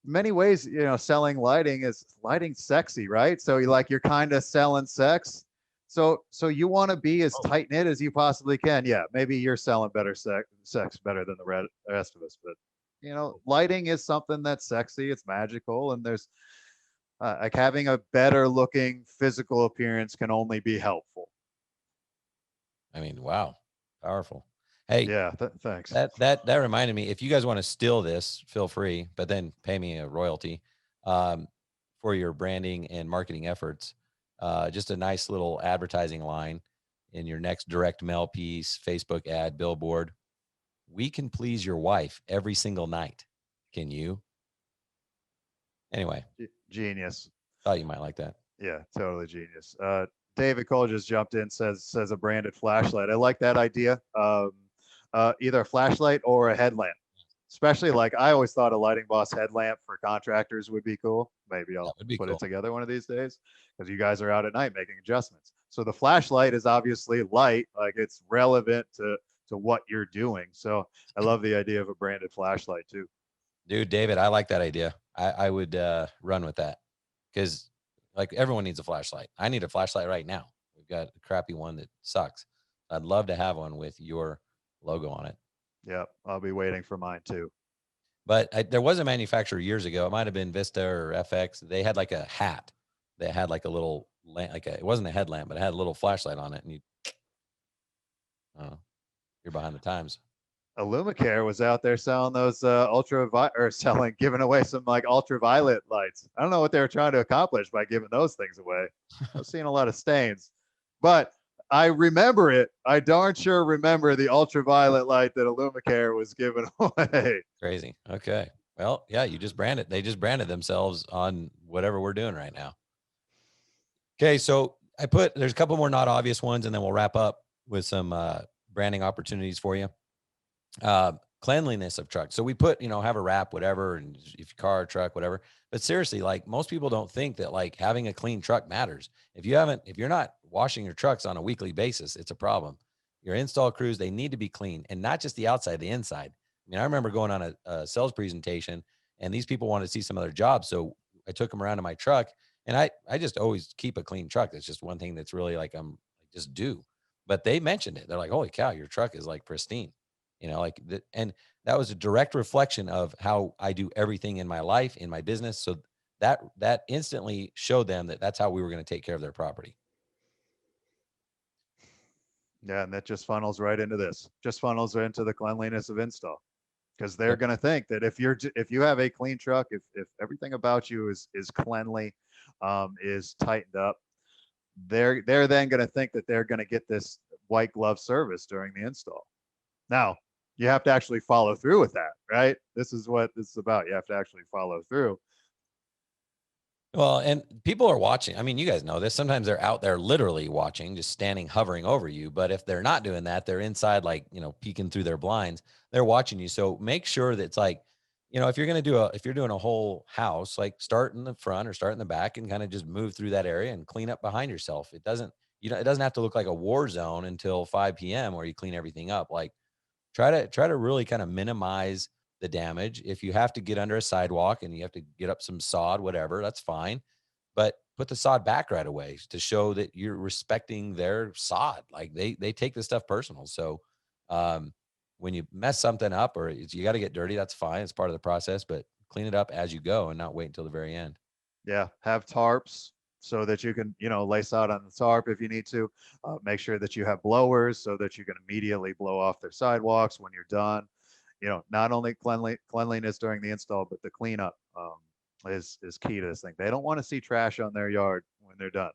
many ways, you know, selling lighting is lighting sexy, right? So you're kind of selling sex. So you want to be as Oh, tight knit as you possibly can. Yeah, maybe you're selling better sex better than the rest of us, but you know, lighting is something that's sexy. It's magical, and there's like having a better looking physical appearance can only be helpful. I mean, wow, powerful. Hey, Yeah, thanks. that reminded me. If you guys want to steal this, feel free, but then pay me a royalty um, for your branding and marketing efforts. Just a nice little advertising line in your next direct mail piece, Facebook ad, billboard. We can please your wife every single night. Can you? Anyway, Genius. thought you might like that. Yeah, totally genius. David Cole just jumped in, says a branded flashlight. I like that idea. Either a flashlight or a headlamp. Especially like I always thought a lighting boss headlamp for contractors would be cool. Maybe That I'll would be put it cool. together one of these days because you guys are out at night making adjustments. So the flashlight is obviously light, like it's relevant to what you're doing. So I love the idea of a branded flashlight too. Dude, David, I like that idea. I would run with that because, like, everyone needs a flashlight. I need a flashlight right now. We've got a crappy one that sucks. I'd love to have one with your logo on it. Yep, I'll be waiting for mine too. But there was a manufacturer years ago. It might have been Vista or FX. They had like a hat that had like a little lamp, it wasn't a headlamp, but it had a little flashlight on it. And you're behind the times. Illumicare was out there selling those or selling, giving away some like ultraviolet lights. I don't know what they were trying to accomplish by giving those things away. I've seen a lot of stains, but I remember it. I darn sure remember the ultraviolet light that Illumicare was giving away. Crazy. Okay. Well, yeah, you just branded. They just branded themselves on whatever we're doing right now. Okay, so there's a couple more not obvious ones, and then we'll wrap up with some branding opportunities for you. Cleanliness of trucks. So we put, have a wrap, whatever, and if your car, truck, whatever. But seriously, like, most people don't think that like having a clean truck matters. If you're not washing your trucks on a weekly basis, it's a problem. Your install crews, they need to be clean, and not just the outside, the inside. I mean, I remember going on a sales presentation, and these people wanted to see some other jobs, so I took them around to my truck, and I just always keep a clean truck. That's just one thing that's really like just do. But they mentioned it. They're like, "Holy cow, your truck is like pristine." And that was a direct reflection of how I do everything in my life, in my business. So that instantly showed them that that's how we were going to take care of their property. Yeah, and that just funnels right into this. Just funnels right into the cleanliness of install, because they're Yep. going to think that if you have a clean truck, if everything about you is cleanly, is tightened up, they're then going to think that they're going to get this white glove service during the install. Now, you have to actually follow through with that, right? This is what this is about. You have to actually follow through. Well, and people are watching. I mean, you guys know this. Sometimes they're out there literally watching, just standing, hovering over you. But if they're not doing that, they're inside, like, peeking through their blinds. They're watching you. So make sure that it's like, if you're doing a whole house, like start in the front or start in the back and kind of just move through that area and clean up behind yourself. It doesn't have to look like a war zone until 5 p.m. where you clean everything up. Like, try to really kind of minimize the damage. If you have to get under a sidewalk and you have to get up some sod, whatever, that's fine. But put the sod back right away to show that you're respecting their sod. Like, they take this stuff personal. So um, when you mess something up or you got to get dirty, that's fine. It's part of the process, but clean it up as you go and not wait until the very end. Yeah, have tarps so that you can, lace out on the tarp if you need to. Make sure that you have blowers so that you can immediately blow off their sidewalks when you're done. Not only cleanliness during the install, but the cleanup is key to this thing. They don't want to see trash on their yard when they're done.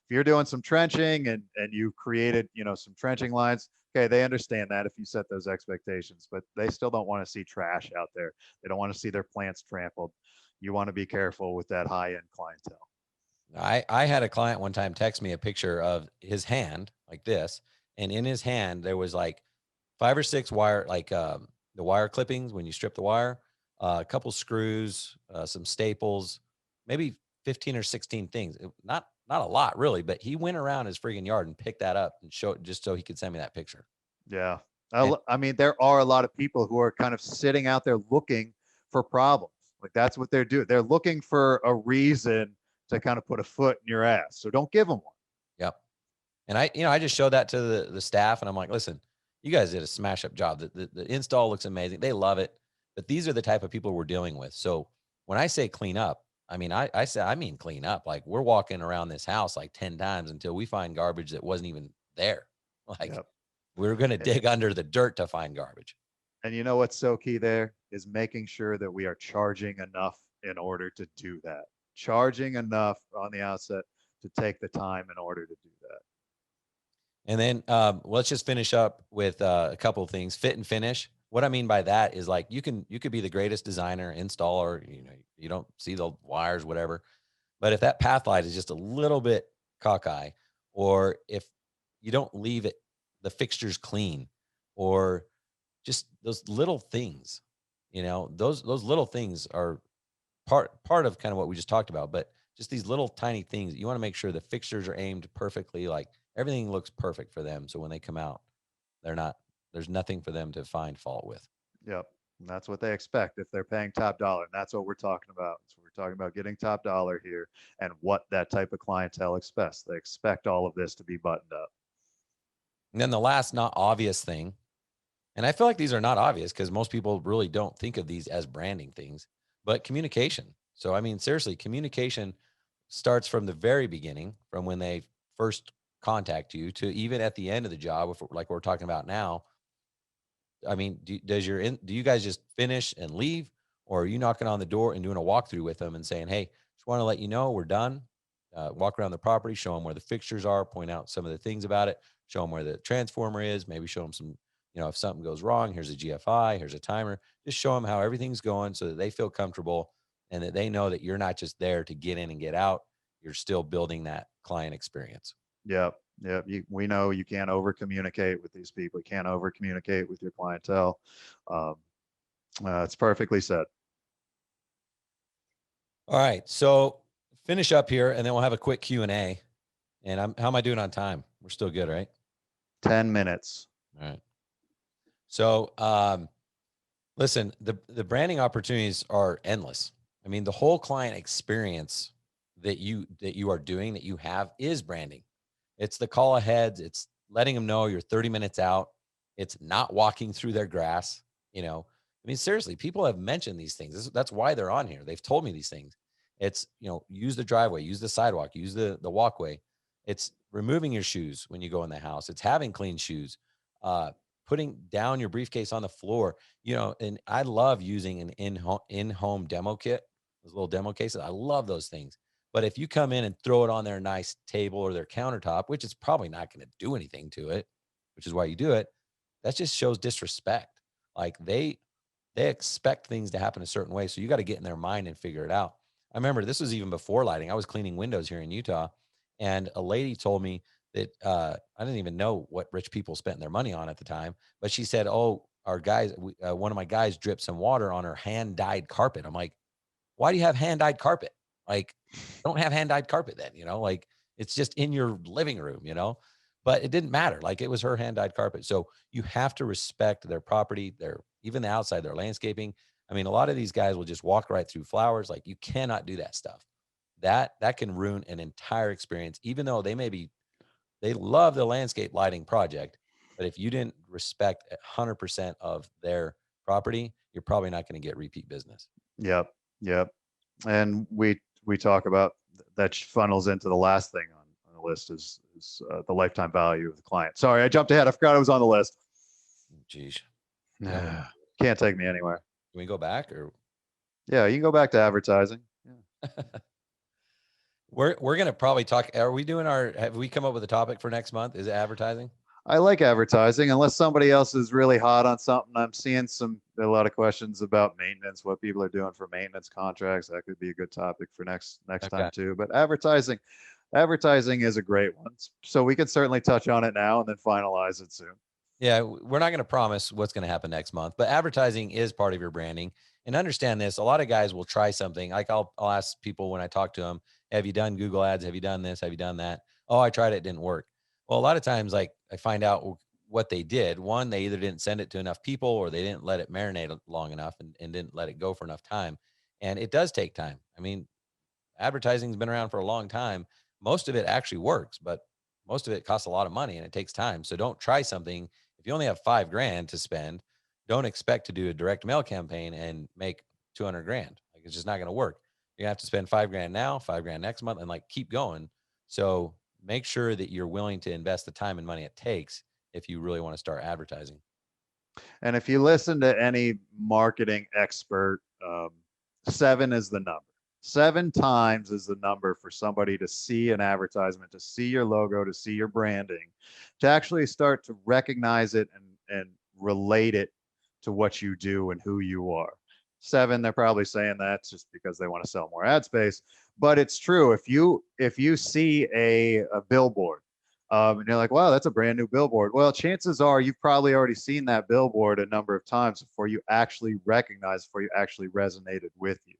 If you're doing some trenching and you've created, some trenching lines, okay, they understand that if you set those expectations, but they still don't want to see trash out there. They don't want to see their plants trampled. You want to be careful with that high end clientele. I had a client one time text me a picture of his hand like this, and in his hand there was like 5 or 6 wire, like, the wire clippings when you strip the wire, a couple screws, some staples, maybe 15 or 16 things. Not a lot really, but he went around his freaking yard and picked that up and showed just so he could send me that picture. Yeah. And I mean, there are a lot of people who are kind of sitting out there looking for problems. Like that's what they're doing. They're looking for a reason to kind of put a foot in your ass. So don't give them one. yep. And I just showed that to the staff and I'm like, listen, you guys did a smash up job. The install looks amazing. They love it. But these are the type of people we're dealing with. So when I say clean up, I mean, I mean clean up. Like, we're walking around this house like 10 times until we find garbage that wasn't even there. Like, Yep. we're going to dig under the dirt to find garbage. And you know what's so key there is making sure that we are charging enough in order to do that. Charging enough on the outset to take the time in order to do that. And then let's just finish up with a couple of things. Fit and finish. What I mean by that is, like, you could be the greatest designer, installer. You don't see the wires, whatever. But if that path light is just a little bit cockeye, or if you don't leave the fixtures clean, or just those little things, those little things are part of kind of what we just talked about. But just these little tiny things, you want to make sure the fixtures are aimed perfectly, like everything looks perfect for them. So when they come out, they're not, there's nothing for them to find fault with. Yep. And that's what they expect if they're paying top dollar. And that's what we're talking about. So we're talking about getting top dollar here and what that type of clientele expects. They expect all of this to be buttoned up. And then the last not obvious thing, and I feel like these are not obvious because most people really don't think of these as branding things, but communication. So, I mean, seriously, communication starts from the very beginning, from when they first contact you to even at the end of the job, if, like we're talking about now. I mean, do you guys just finish and leave, or are you knocking on the door and doing a walkthrough with them and saying, "Hey, just want to let you know we're done." Walk around the property, show them where the fixtures are, point out some of the things about it, show them where the transformer is, maybe show them some, if something goes wrong, here's a GFI, here's a timer. Just show them how everything's going so that they feel comfortable and that they know that you're not just there to get in and get out. You're still building that client experience. Yep. Yep. We know you can't over communicate with these people. You can't over communicate with your clientele. Um, it's perfectly said. All right. So finish up here and then we'll have a quick Q&A. And how am I doing on time? We're still good, right? 10 minutes. All right. So, listen, the branding opportunities are endless. I mean, the whole client experience that you are doing, that you have, is branding. It's the call aheads. It's letting them know you're 30 minutes out. It's not walking through their grass. I mean, seriously, people have mentioned these things. That's why they're on here. They've told me these things. It's, use the driveway, use the sidewalk, use the walkway. It's removing your shoes when you go in the house. It's having clean shoes, putting down your briefcase on the floor, and I love using an in-home demo kit, those little demo cases. I love those things. But if you come in and throw it on their nice table or their countertop, which is probably not going to do anything to it, which is why you do it, that just shows disrespect. Like they expect things to happen a certain way. So you got to get in their mind and figure it out. I remember this was even before lighting. I was cleaning windows here in Utah, and a lady told me that I didn't even know what rich people spent their money on at the time, but she said, "Oh, our guys, one of my guys dripped some water on her hand dyed carpet." I'm like, "Why do you have hand dyed carpet? Like, don't have hand dyed carpet then, like it's just in your living room, But it didn't matter. Like it was her hand dyed carpet. So you have to respect their property, their even the outside, their landscaping. I mean, a lot of these guys will just walk right through flowers. Like you cannot do that stuff. That can ruin an entire experience, even though they love the landscape lighting project. But if you didn't respect 100% of their property, you're probably not going to get repeat business. Yep. Yep. And we talk about that funnels into the last thing on the list is the lifetime value of the client. Sorry, I jumped ahead. I forgot it was on the list. Jeez. Yeah. Can't take me anywhere. Can we go back or Yeah, you can go back to advertising. Yeah. we're gonna probably talk. Are we doing have we come up with a topic for next month? Is it advertising? I like advertising unless somebody else is really hot on something. I'm seeing a lot of questions about maintenance, what people are doing for maintenance contracts. That could be a good topic for next Okay. time too. But advertising is a great one. So we can certainly touch on it now and then finalize it soon. Yeah, we're not going to promise what's going to happen next month, but advertising is part of your branding. And understand this: a lot of guys will try something. Like I'll ask people when I talk to them, "Have you done Google Ads? Have you done this? Have you done that?" "Oh, I tried it, it didn't work." Well, a lot of times, like I find out what they did. One, they either didn't send it to enough people, or they didn't let it marinate long enough and didn't let it go for enough time. And it does take time. I mean, advertising's been around for a long time. Most of it actually works, but most of it costs a lot of money and it takes time. So don't try something. If you only have $5,000 to spend, don't expect to do a direct mail campaign and make 200 grand. Like it's just not going to work. You're gonna have to spend $5,000 now, $5,000 next month, and like keep going. So make sure that you're willing to invest the time and money it takes if you really want to start advertising. And if you listen to any marketing expert, 7 is the number. 7 times is the number for somebody to see an advertisement, to see your logo, to see your branding, to actually start to recognize it and relate it to what you do and who you are. 7, they're probably saying that just because they want to sell more ad space, but it's true. If you see a billboard, and you're like, wow, that's a brand new billboard. Well, chances are you've probably already seen that billboard a number of times before you actually recognize, before you actually resonated with you.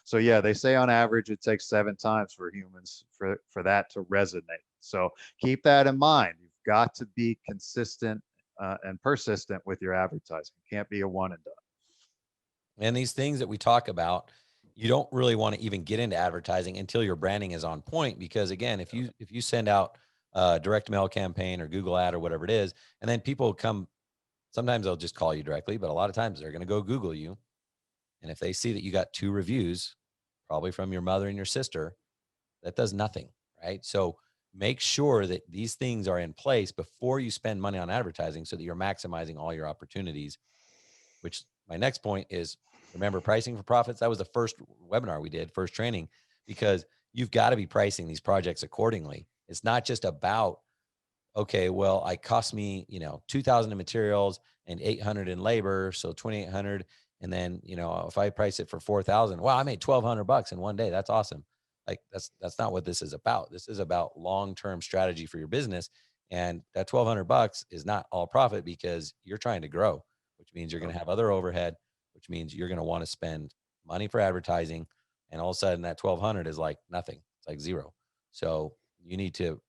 So yeah, they say on average it takes 7 times for humans for that to resonate. So keep that in mind. You've got to be consistent and persistent with your advertising. It can't be a one and done. And these things that we talk about, you don't really want to even get into advertising until your branding is on point. Because again, if you send out a direct mail campaign or Google ad or whatever it is, and then people come, sometimes they'll just call you directly, but a lot of times they're going to go Google you. And if they see that you got 2 reviews, probably from your mother and your sister, that does nothing, right? So make sure that these things are in place before you spend money on advertising so that you're maximizing all your opportunities. Which my next point is, remember pricing for profits. That was the first webinar we did, first training, because you've got to be pricing these projects accordingly. It's not just about, okay, well, I cost me, 2,000 in materials and 800 in labor. So 2,800. And then, if I price it for 4,000, wow, I made $1,200 in one day. That's awesome. Like that's not what this is about. This is about long-term strategy for your business. And that $1,200 is not all profit because you're trying to grow, which means you're going to have other overhead, which means you're going to want to spend money for advertising. And all of a sudden that 1,200 is like nothing. It's like zero. So you need to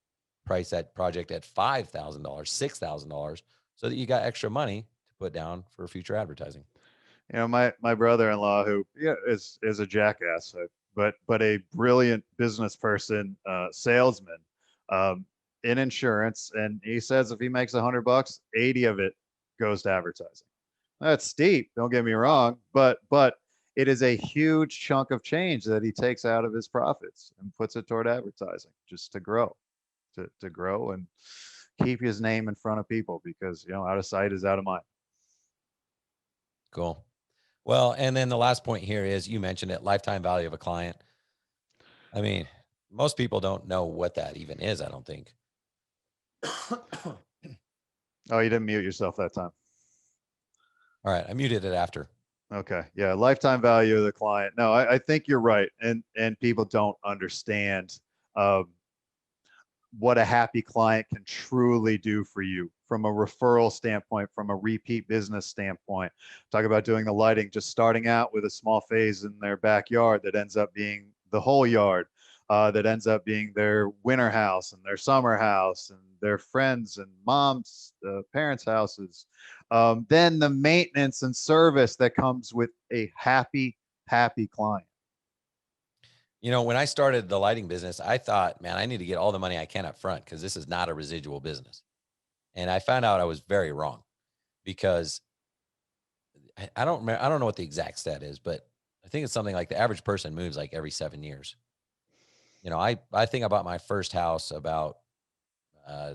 price that project at $5,000, $6,000, so that you got extra money to put down for future advertising. My brother-in-law, who is a jackass, but a brilliant business person, salesman, um, in insurance, and he says if he makes $100, 80 of it goes to advertising. That's steep. Don't get me wrong, but it is a huge chunk of change that he takes out of his profits and puts it toward advertising just to grow, to grow and keep his name in front of people, because, out of sight is out of mind. Cool. Well, and then the last point here is, you mentioned it, lifetime value of a client. I mean, most people don't know what that even is, I don't think. Oh, you didn't mute yourself that time. All right, I muted it after. Okay. Yeah. Lifetime value of the client. No, I think you're right. And people don't understand um, what a happy client can truly do for you from a referral standpoint, from a repeat business standpoint. Talk about doing the lighting, just starting out with a small phase in their backyard that ends up being the whole yard, that ends up being their winter house and their summer house and their friends and mom's parents' houses. Then the maintenance and service that comes with a happy, happy client. When I started the lighting business, I thought, man, I need to get all the money I can up front because this is not a residual business. And I found out I was very wrong, because I don't remember, I don't know what the exact stat is, but I think it's something like the average person moves like every 7 years. I think I bought my first house about uh,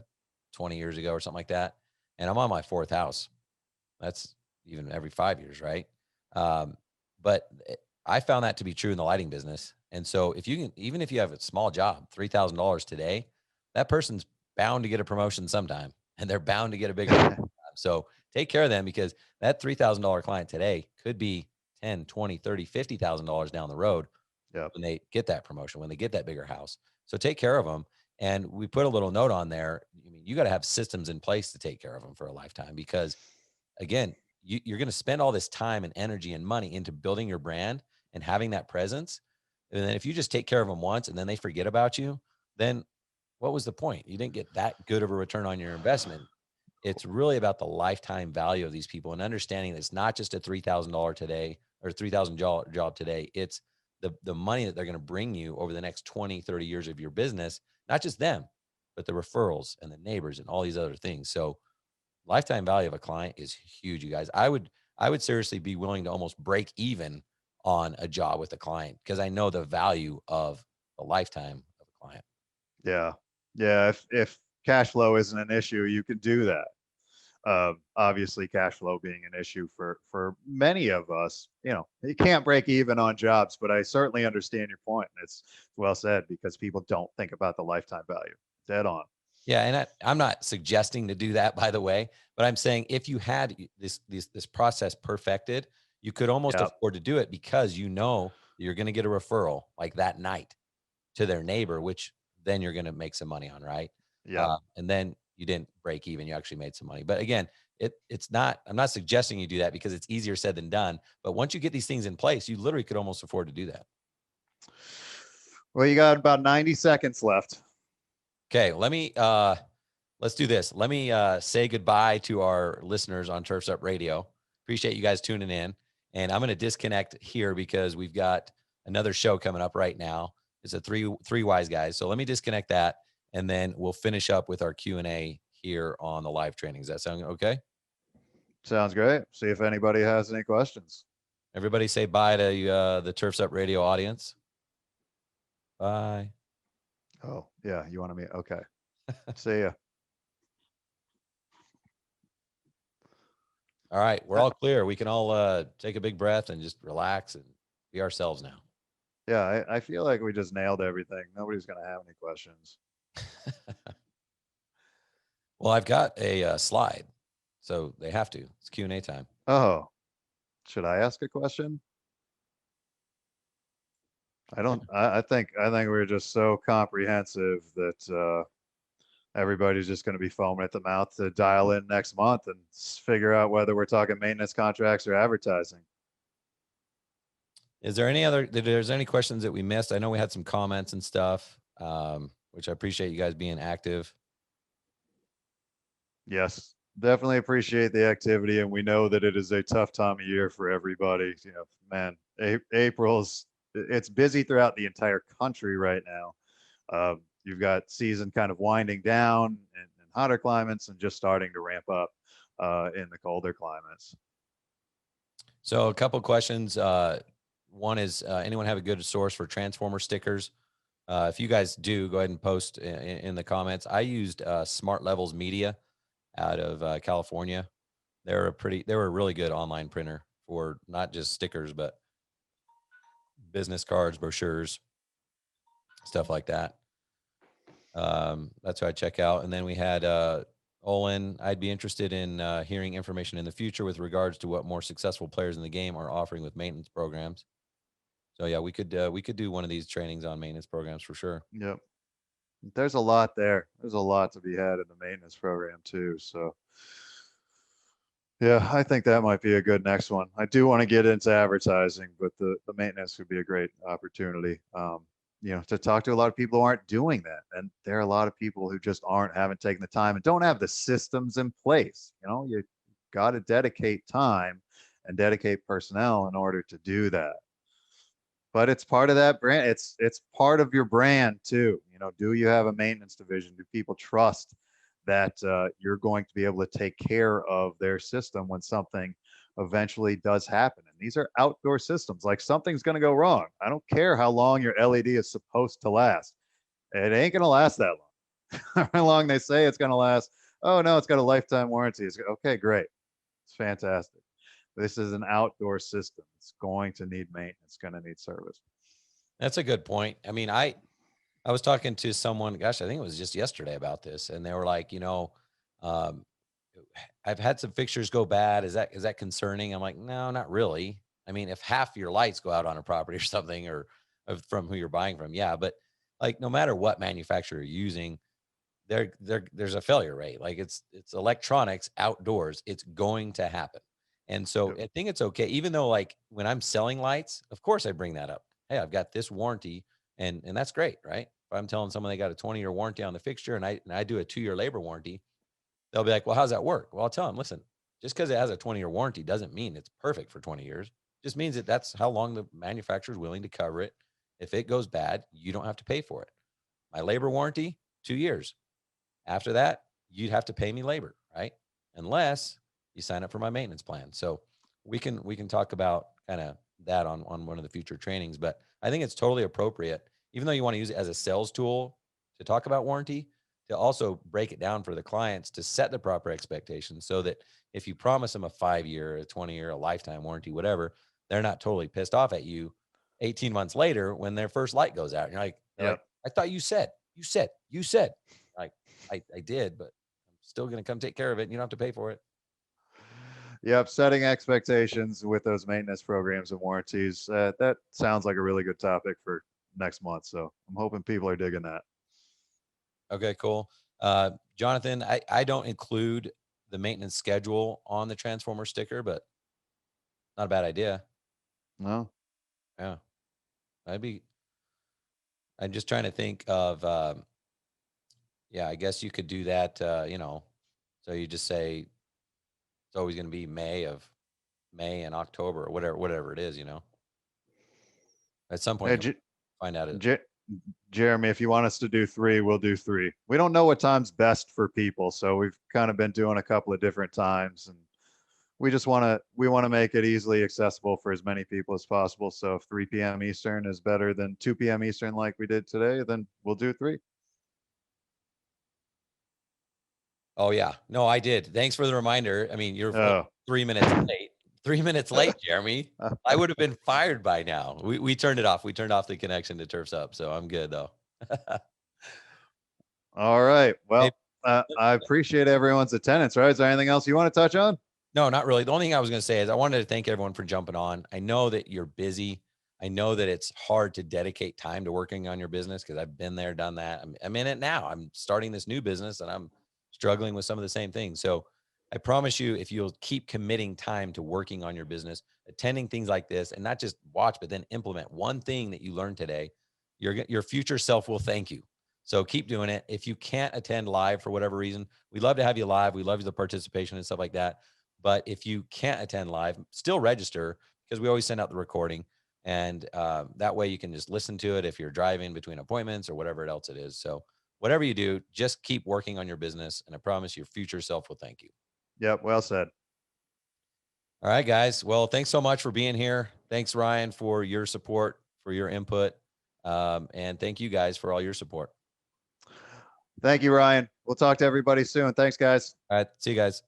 20 years ago or something like that, and I'm on my fourth house. That's even every 5 years, right? Um, but I found that to be true in the lighting business. And so if you can, even if you have a small job, $3,000 today, that person's bound to get a promotion sometime, and they're bound to get a bigger house sometime. So take care of them, because that $3,000 client today could be 10, 20, 30, $50,000 down the road Yep. when they get that promotion, when they get that bigger house. So take care of them. And we put a little note on there. I mean, you got to have systems in place to take care of them for a lifetime, because again, you're going to spend all this time and energy and money into building your brand and having that presence. And then if you just take care of them once and then they forget about you, then what was the point? You didn't get that good of a return on your investment. It's really about the lifetime value of these people, and understanding that it's not just a $3,000 today or $3,000 job today. It's the money that they're going to bring you over the next 20, 30 years of your business, not just them, but the referrals and the neighbors and all these other things. So lifetime value of a client is huge, you guys. I would seriously be willing to almost break even on a job with a client, because I know the value of the lifetime of a client. Yeah. Yeah. If cash flow isn't an issue, you can do that. Obviously, cash flow being an issue for many of us, you can't break even on jobs, but I certainly understand your point. It's well said, because people don't think about the lifetime value. Dead on. Yeah, and I'm not suggesting to do that, by the way, but I'm saying if you had this process perfected, you could almost Yep. afford to do it, because you're going to get a referral like that night to their neighbor, which then you're going to make some money on, right? Yep. And then you didn't break even; you actually made some money. But again, it's not. I'm not suggesting you do that, because it's easier said than done. But once you get these things in place, you literally could almost afford to do that. Well, you got about 90 seconds left. Okay, let's do this. Let me say goodbye to our listeners on Turfs Up Radio. Appreciate you guys tuning in. And I'm going to disconnect here because we've got another show coming up right now. It's a three wise guys. So let me disconnect that, and then we'll finish up with our Q&A here on the live training. Does that sound okay? Sounds great. See if anybody has any questions. Everybody say bye to the Turfs Up Radio audience. Bye. Oh, yeah. You want to meet? Okay. See ya. All right. We're all clear. We can all take a big breath and just relax and be ourselves now. Yeah, I feel like we just nailed everything. Nobody's going to have any questions. Well, I've got a slide, so they have to. It's Q&A time. Oh, should I ask a question? I don't. I think we're just so comprehensive that everybody's just going to be foaming at the mouth to dial in next month and figure out whether we're talking maintenance contracts or advertising. Is there any questions that we missed? I know we had some comments and stuff, which I appreciate you guys being active. Yes, definitely appreciate the activity, and we know that it is a tough time of year for everybody. Man, April's it's busy throughout the entire country right now. You've got season kind of winding down in hotter climates and just starting to ramp up in the colder climates. So a couple questions. one is anyone have a good source for transformer stickers? If you guys do, go ahead and post in the comments. I used Smart Levels Media out of California. They were a really good online printer for not just stickers, but business cards, brochures, stuff like that. That's what I check out. And then we had Olin. I'd be interested in hearing information in the future with regards to what more successful players in the game are offering with maintenance programs. So yeah, we could do one of these trainings on maintenance programs for sure. Yep. There's a lot there. There's a lot to be had in the maintenance program too. So yeah, I think that might be a good next one. I do want to get into advertising, but the maintenance would be a great opportunity. To talk to a lot of people who aren't doing that. And there are a lot of people who just haven't taken the time and don't have the systems in place. You got to dedicate time and dedicate personnel in order to do that. But it's part of that brand. It's part of your brand too. Do you have a maintenance division? Do people trust that you're going to be able to take care of their system when something eventually does happen? And these are outdoor systems. Like, something's going to go wrong. I don't care how long your LED is supposed to last. It ain't going to last that long. How long they say it's going to last? Oh no, it's got a lifetime warranty. Okay, great. It's fantastic. This is an outdoor system. It's going to need maintenance. It's going to need service. That's a good point. I mean, I was talking to someone, gosh, I think it was just yesterday about this, and they were like, um, I've had some fixtures go bad. Is that concerning? I'm like, no, not really. I mean, if half your lights go out on a property or something, or from who you're buying from, yeah. But like, no matter what manufacturer you're using, there's a failure rate. Like, it's electronics outdoors. It's going to happen. And so Yep. I think it's okay. Even though, like, when I'm selling lights, of course I bring that up. Hey, I've got this warranty, and that's great, right? If I'm telling someone they got a 20-year warranty on the fixture, and I do a 2-year labor warranty, they'll be like, well, how's that work? Well, I'll tell them, listen, just because it has a 20-year warranty doesn't mean it's perfect for 20 years. Just means that that's how long the manufacturer is willing to cover it. If it goes bad, you don't have to pay for it. My labor warranty, 2 years. After that, you'd have to pay me labor, right? Unless you sign up for my maintenance plan. So we can talk about kind of that on one of the future trainings. But I think it's totally appropriate, even though you want to use it as a sales tool to talk about warranty, to also break it down for the clients to set the proper expectations so that if you promise them a 5-year, a 20-year, a lifetime warranty, whatever, they're not totally pissed off at you 18 months later when their first light goes out. They're like, Yep. I thought you said. Like, I did, but I'm still going to come take care of it. And you don't have to pay for it. Yep. Setting expectations with those maintenance programs and warranties. That sounds like a really good topic for next month. So I'm hoping people are digging that. Okay, cool. Jonathan, I don't include the maintenance schedule on the transformer sticker, but not a bad idea. No. Yeah. I'd be, I'm just trying to think of, yeah, I guess you could do that, so you just say it's always going to be May and October or whatever it is. At some point Hey, you'll find out it. J- Jeremy, if you want us to do three, we'll do three. We don't know what time's best for people, so we've kind of been doing a couple of different times, and we want to make it easily accessible for as many people as possible. So if 3 p.m. Eastern is better than 2 p.m. Eastern, like we did today, then we'll do three. Oh yeah. No, I did. Thanks for the reminder. I mean, you're Oh, 3 minutes late. 3 minutes late, Jeremy. I would have been fired by now. We turned it off. We turned off the connection to Turfs Up, so I'm good though. all right. Hey, Well, I appreciate everyone's attendance. Right? Is there anything else you want to touch on? no, not really. The only thing I was going to say is I wanted to thank everyone for jumping on. I know that you're busy. I know that it's hard to dedicate time to working on your business because I've been there, done that. I'm in it now. I'm starting this new business and I'm struggling with some of the same things. So I promise you, if you'll keep committing time to working on your business, attending things like this, and not just watch, but then implement one thing that you learned today, your future self will thank you. So keep doing it. If you can't attend live for whatever reason, we'd love to have you live. We love the participation and stuff like that. But if you can't attend live, still register because we always send out the recording. And that way you can just listen to it if you're driving between appointments or whatever else it is. So whatever you do, just keep working on your business. And I promise your future self will thank you. Yep. Well said. All right, guys. Well, thanks so much for being here. Thanks, Ryan, for your support, for your input. And thank you guys for all your support. Thank you, Ryan. We'll talk to everybody soon. Thanks, guys. All right. See you guys.